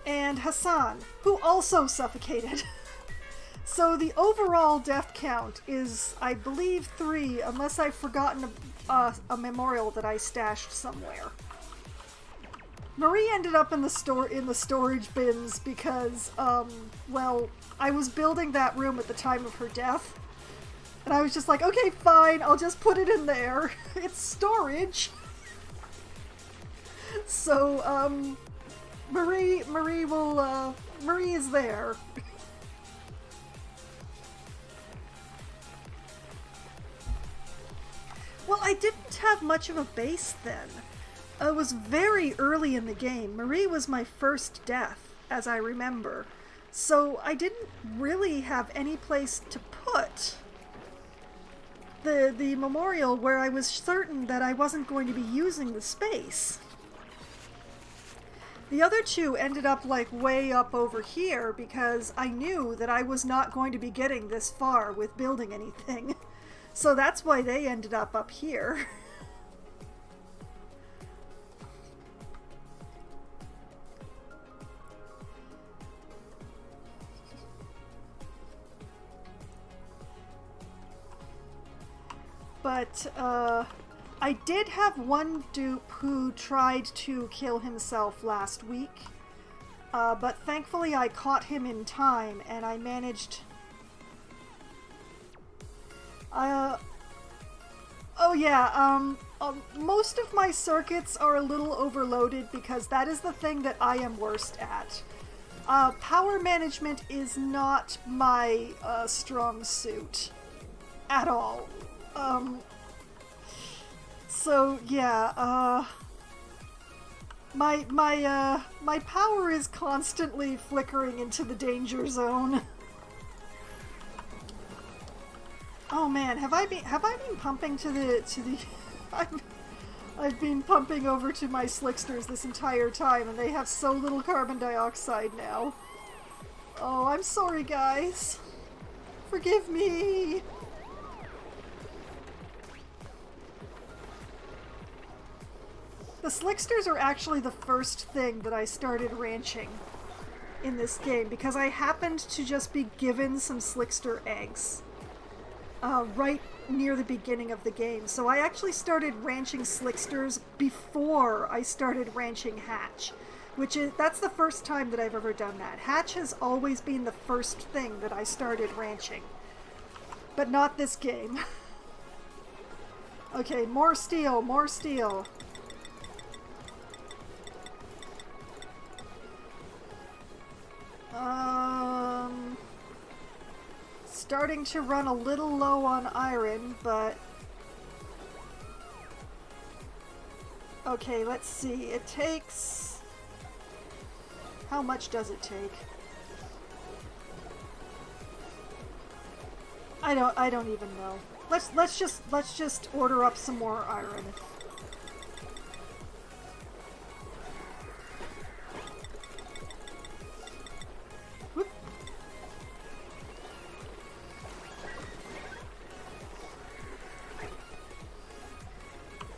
and Hassan, who also suffocated. So the overall death count is, I believe, 3, unless I've forgotten a memorial that I stashed somewhere. Marie ended up in the storage bins because, well, I was building that room at the time of her death, and I was just like, okay, fine, I'll just put it in there. It's storage. So, Marie is there. Well, I didn't have much of a base then. It was very early in the game. Marie was my first death, as I remember. So I didn't really have any place to put the memorial where I was certain that I wasn't going to be using the space. The other 2 ended up like way up over here because I knew that I was not going to be getting this far with building anything. So that's why they ended up here. But, I did have one dupe who tried to kill himself last week. But thankfully I caught him in time and I managed... oh yeah, most of my circuits are a little overloaded because that is the thing that I am worst at. Power management is not my strong suit at all. So yeah, My power is constantly flickering into the danger zone. Oh man, have I been pumping to the I've been pumping over to my slicksters this entire time, and they have so little carbon dioxide now. Oh, I'm sorry, guys. Forgive me. The slicksters are actually the first thing that I started ranching in this game, because I happened to just be given some slickster eggs right near the beginning of the game. So I actually started ranching slicksters before I started ranching hatch, that's the first time that I've ever done that. Hatch has always been the first thing that I started ranching, but not this game. Okay, more steel, more steel. Starting to run a little low on iron, but... Okay, let's see. It takes... How much does it take? I don't even know. Let's just order up some more iron.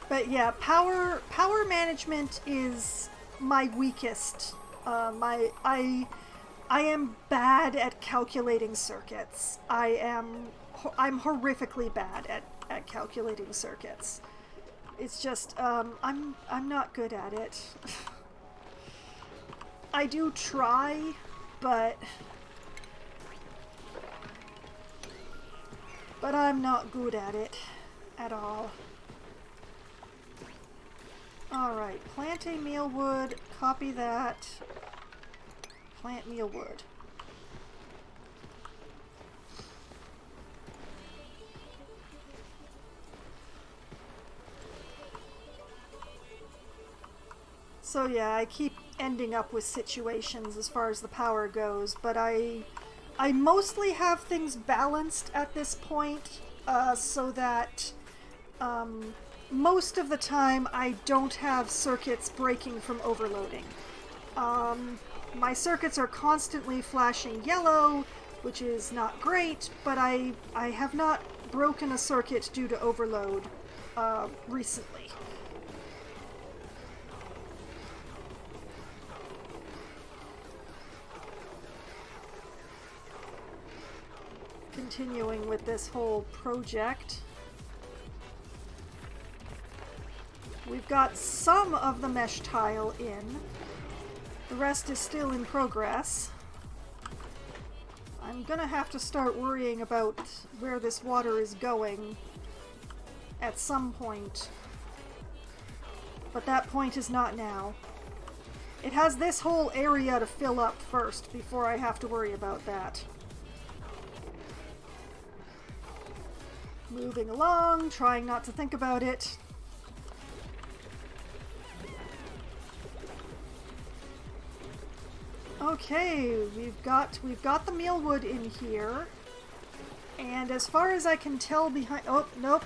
But yeah, power management is my weakest. I am bad at calculating circuits. I'm horrifically bad at calculating circuits. It's just I'm not good at it. I do try, but I'm not good at it at all. Alright, plant a mealwood, copy that, plant mealwood. So yeah, I keep ending up with situations as far as the power goes, but I mostly have things balanced at this point, so that most of the time I don't have circuits breaking from overloading. My circuits are constantly flashing yellow, which is not great, but I have not broken a circuit due to overload recently. Continuing with this whole project. We've got some of the mesh tile in. The rest is still in progress. I'm gonna have to start worrying about where this water is going at some point. But that point is not now. It has this whole area to fill up first before I have to worry about that. Moving along, trying not to think about it. Okay, we've got the mealwood in here, and as far as I can tell behind... Oh, nope.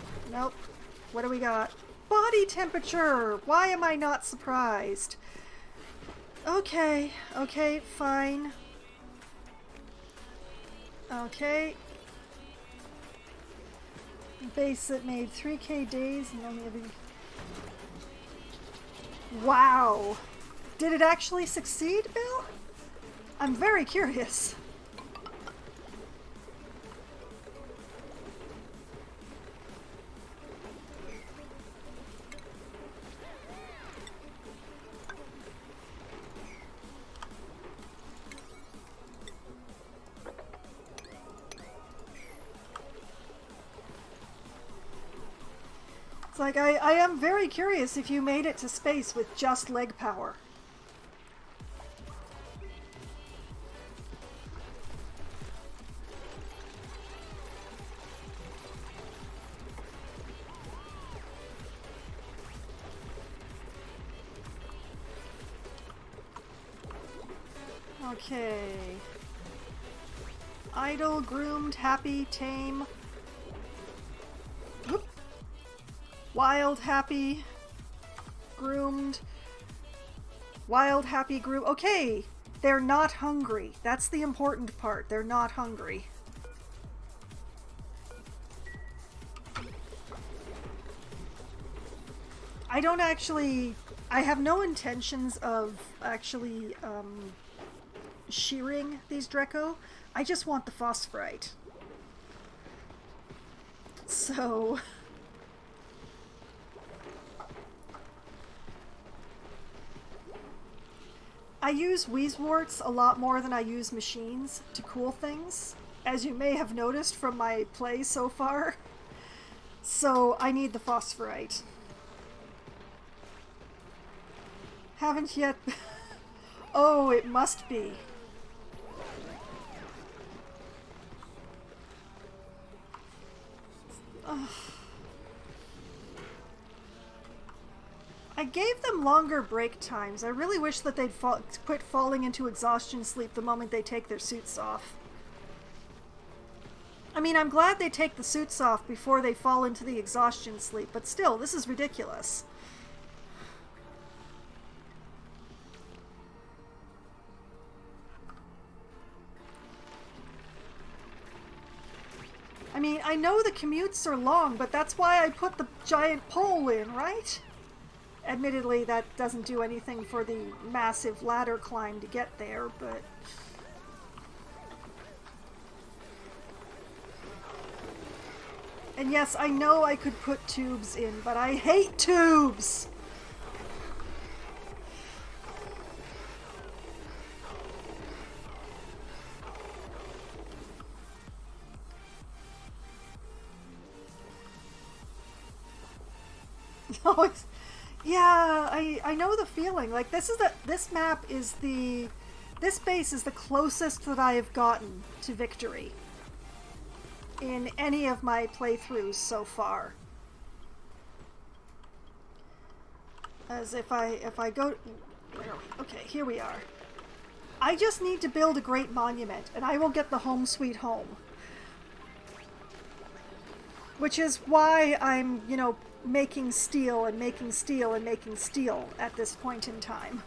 What do we got? Body temperature! Why am I not surprised? Okay, fine. Okay. Base that made 3k days and only every... Wow! Did it actually succeed, Bill? I'm very curious. It's like, I am very curious if you made it to space with just leg power. Okay. Idle, groomed, happy, tame. Whoop. Wild, happy, groomed. Wild, happy, groomed. Okay, they're not hungry. That's the important part. They're not hungry. I have no intentions of actually shearing these Dreco. I just want the phosphorite. So... I use Wheezeworts a lot more than I use machines to cool things, as you may have noticed from my play so far. So I need the phosphorite. Haven't yet... Oh, it must be. Ugh. I gave them longer break times. I really wish that they'd quit falling into exhaustion sleep the moment they take their suits off. I mean, I'm glad they take the suits off before they fall into the exhaustion sleep, but still, this is ridiculous. I mean, I know the commutes are long, but that's why I put the giant pole in, right? Admittedly, that doesn't do anything for the massive ladder climb to get there, but... And yes, I know I could put tubes in, but I hate tubes! Oh, it's... Yeah, I know the feeling. Like, this map is the... This base is the closest that I have gotten to victory in any of my playthroughs so far. As if I go... Okay, here we are. I just need to build a great monument, and I will get the home sweet home. Which is why I'm, you know, making steel and making steel and making steel at this point in time.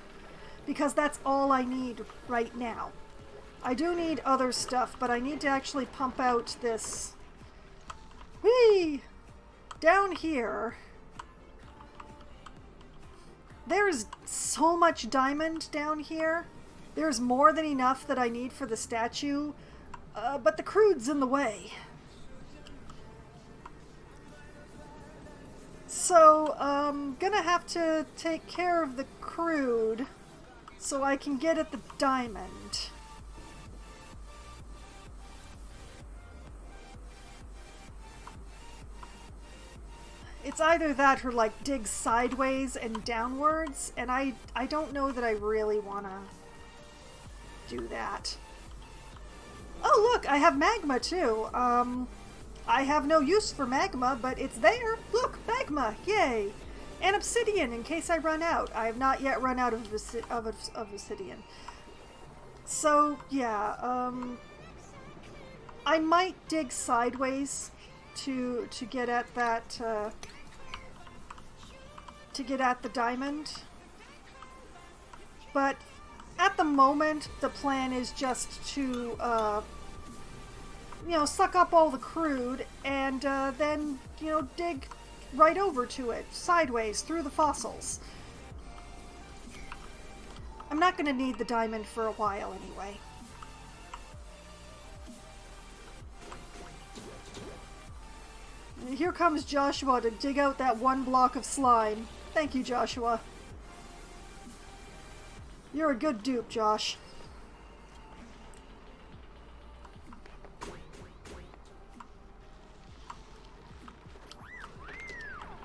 Because that's all I need right now. I do need other stuff, but I need to actually pump out this... Whee! Down here... There's so much diamond down here. There's more than enough that I need for the statue, but the crude's in the way. So, gonna have to take care of the crude so I can get at the diamond. It's either that or like dig sideways and downwards, and I don't know that I really wanna do that. Oh look, I have magma too. I have no use for magma, but it's there. Look, magma, yay! And obsidian, in case I run out. I have not yet run out of obsidian. So, yeah, I might dig sideways to get at that, to get at the diamond. But at the moment, the plan is just to, you know, suck up all the crude and then, you know, dig right over to it, sideways, through the fossils. I'm not going to need the diamond for a while anyway. And here comes Joshua to dig out that one block of slime. Thank you, Joshua. You're a good dupe, Josh.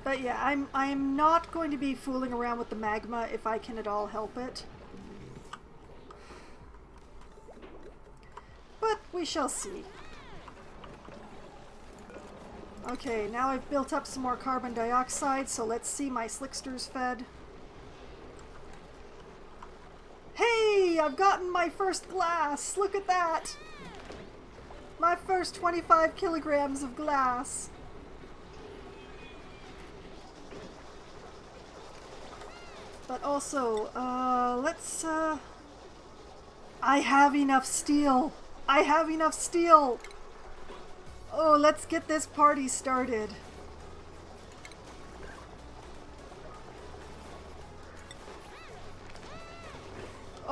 But yeah, I'm not going to be fooling around with the magma if I can at all help it. But we shall see. Okay, now I've built up some more carbon dioxide, so let's see my slicksters fed. Hey! I've gotten my first glass! Look at that! My first 25 kilograms of glass. But also, let's, I have enough steel! I have enough steel! Oh, let's get this party started.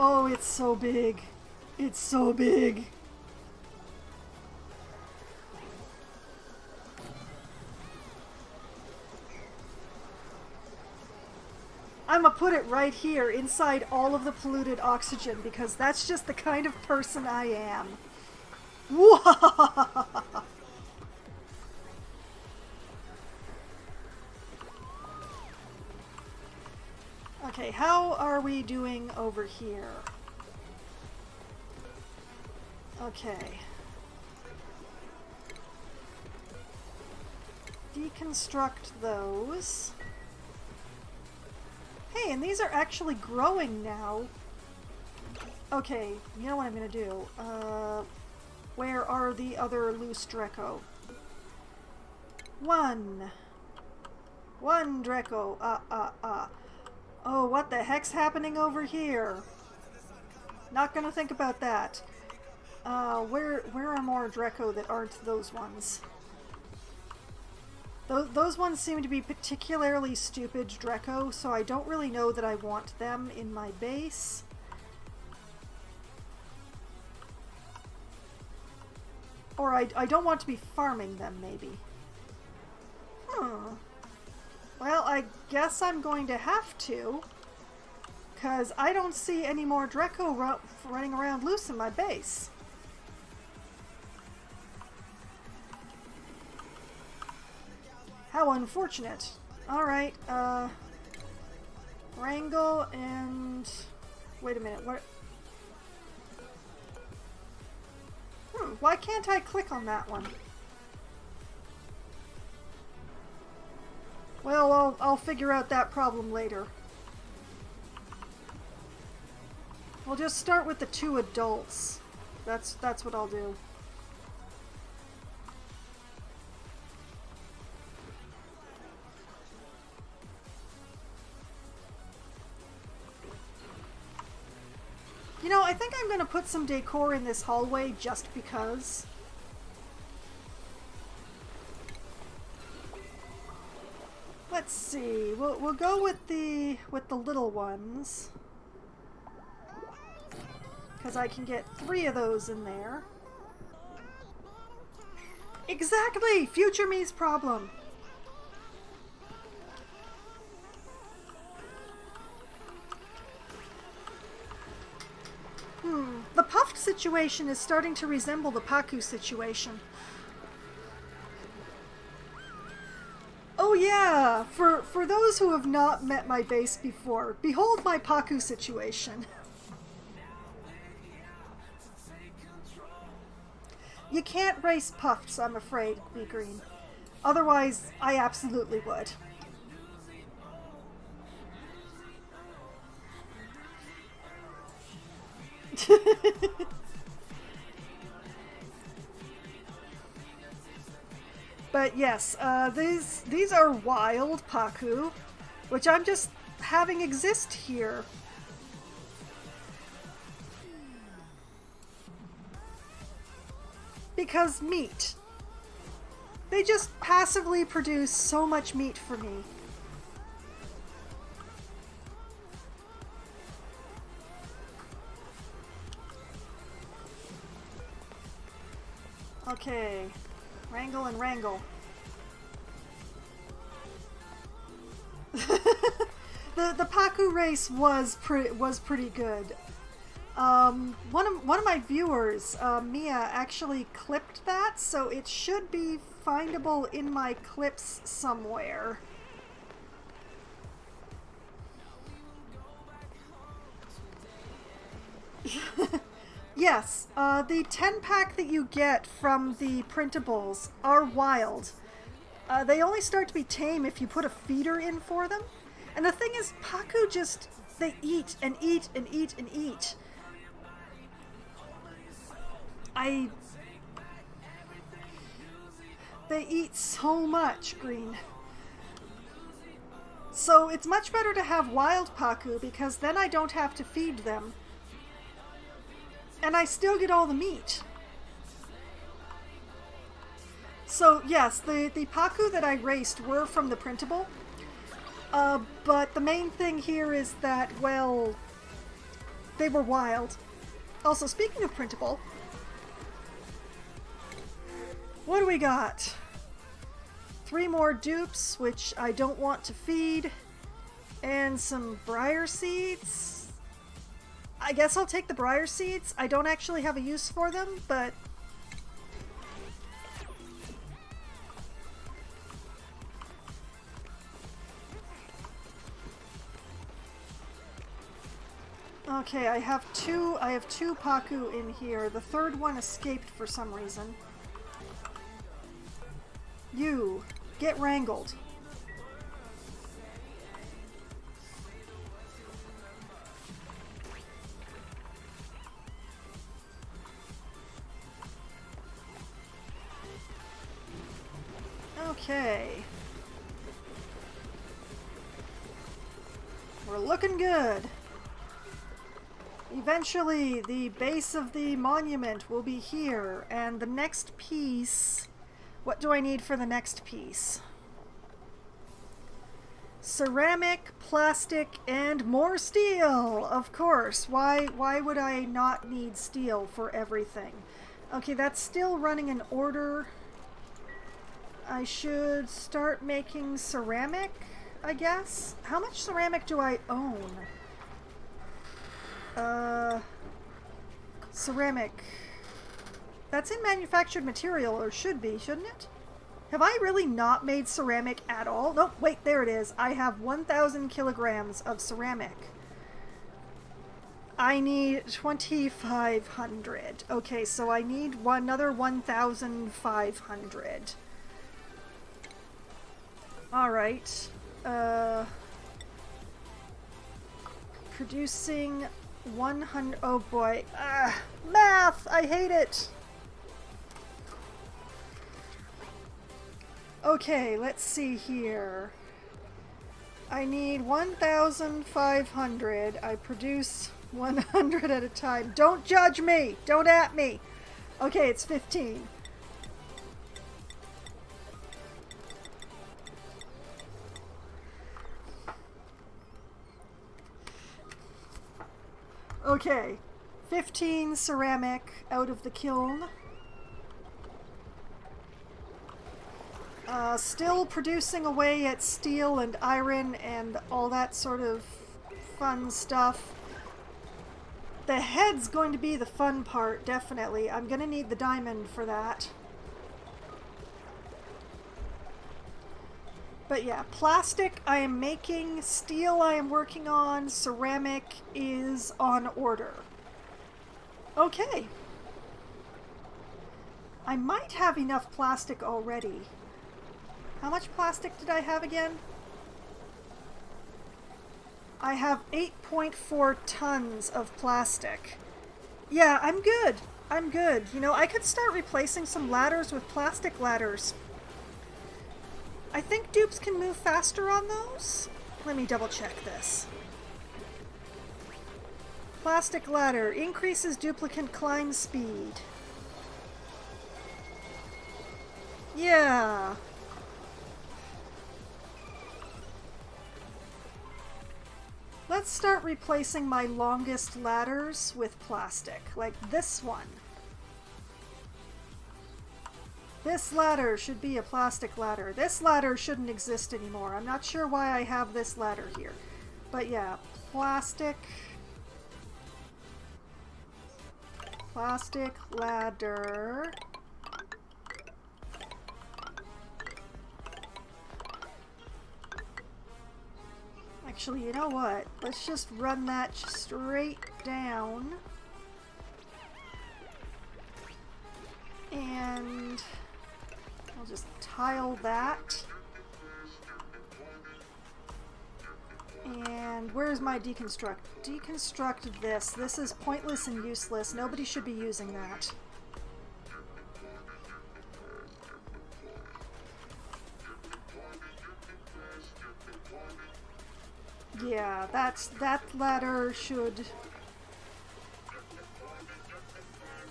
Oh, it's so big. It's so big. I'm gonna put it right here inside all of the polluted oxygen because that's just the kind of person I am. Whoa! Okay, how are we doing over here? Okay. Deconstruct those. Hey, and these are actually growing now. Okay, you know what I'm gonna do? Where are the other loose Dreco? One Dreco. Oh, what the heck's happening over here? Not gonna think about that. Where are more Dreco that aren't those ones? Those ones seem to be particularly stupid Dreco, so I don't really know that I want them in my base. Or I don't want to be farming them, maybe. Well, I guess I'm going to have to, because I don't see any more Dreco running around loose in my base. How unfortunate. Alright, wrangle and... Wait a minute, what... why can't I click on that one? Well, I'll figure out that problem later. We'll just start with the 2 adults. That's what I'll do. You know, I think I'm going to put some decor in this hallway just because. Let's see. We'll go with the little ones, because I can get 3 of those in there. Exactly! Future me's problem. The puffed situation is starting to resemble the Paku situation. Oh yeah! For those who have not met my base before, behold my Paku situation. You can't race puffs, I'm afraid, Be Green. Otherwise, I absolutely would. But yes, these are wild Paku, which I'm just having exist here. Because meat. They just passively produce so much meat for me. Okay, wrangle and wrangle. The Paku race was pretty good. One of my viewers, Mia, actually clipped that, so it should be findable in my clips somewhere. Yes, the 10-pack that you get from the printables are wild. They only start to be tame if you put a feeder in for them. And the thing is, Paku just, they eat and eat and eat and eat. They eat so much green. So it's much better to have wild Paku because then I don't have to feed them. And I still get all the meat. So yes, the Paku that I raced were from the printable. But the main thing here is that, well, they were wild. Also, speaking of printable, what do we got? 3 more dupes, which I don't want to feed, and some briar seeds. I guess I'll take the briar seeds. I don't actually have a use for them, but okay, I have two Paku in here. The third one escaped for some reason. You, get wrangled. Okay. We're looking good. Eventually, the base of the monument will be here, and the next piece... What do I need for the next piece? Ceramic, plastic, and more steel! Of course. Why would I not need steel for everything? Okay, that's still running an order. I should start making ceramic, I guess? How much ceramic do I own? Ceramic. That's in manufactured material, or should be, shouldn't it? Have I really not made ceramic at all? Nope, wait, there it is. I have 1,000 kilograms of ceramic. I need 2,500. Okay, so I need another 1,500. Alright. Producing 100... Oh boy. Math! I hate it! Okay, let's see here. I need 1,500. I produce 100 at a time. Don't judge me! Don't at me! Okay, it's 15. Okay, 15 ceramic out of the kiln. Still producing away at steel and iron and all that sort of fun stuff. The head's going to be the fun part, definitely. I'm going to need the diamond for that. But yeah, plastic I am making, steel I am working on, ceramic is on order. Okay. I might have enough plastic already. How much plastic did I have again? I have 8.4 tons of plastic. Yeah, I'm good. I'm good. You know, I could start replacing some ladders with plastic ladders. I think dupes can move faster on those. Let me double check this. Plastic ladder increases duplicate climb speed. Yeah. Let's start replacing my longest ladders with plastic, like this one. This ladder should be a plastic ladder. This ladder shouldn't exist anymore. I'm not sure why I have this ladder here. But yeah, plastic ladder. Actually, you know what? Let's just run that straight down. And I'll just tile that. And where's my deconstruct? Deconstruct this. This is pointless and useless. Nobody should be using that. Yeah, that ladder should...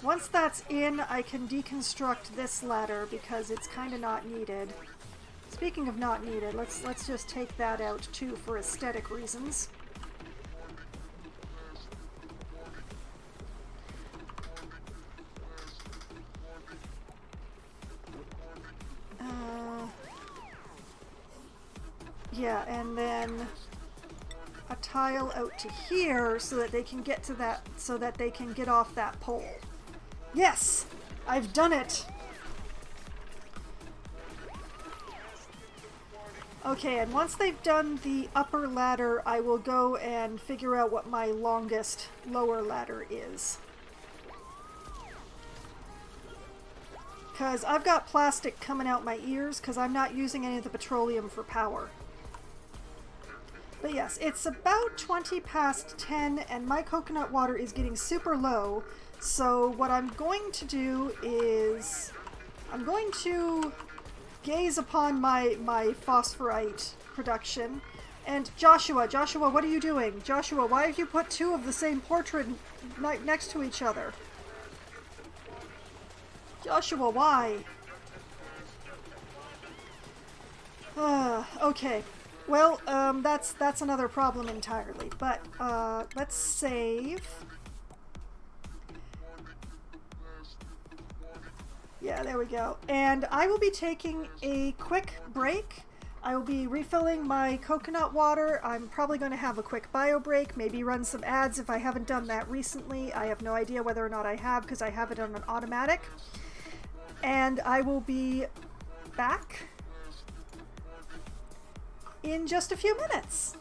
Once that's in, I can deconstruct this ladder because it's kind of not needed. Speaking of not needed, let's just take that out too for aesthetic reasons. Yeah, and then a tile out to here so that they can get to that, so that they can get off that pole. Yes! I've done it! Okay, and once they've done the upper ladder, I will go and figure out what my longest lower ladder is. Because I've got plastic coming out my ears because I'm not using any of the petroleum for power. But yes, it's about 20 past 10 and my coconut water is getting super low. So what I'm going to do is I'm going to gaze upon my phosphorite production. And Joshua, what are you doing? Joshua, why have you put two of the same portrait next to each other? Joshua, why? Okay. Well, that's another problem entirely. But let's save. Yeah, there we go. And I will be taking a quick break. I will be refilling my coconut water. I'm probably going to have a quick bio break, maybe run some ads if I haven't done that recently. I have no idea whether or not I have because I have it on an automatic. And I will be back in just a few minutes.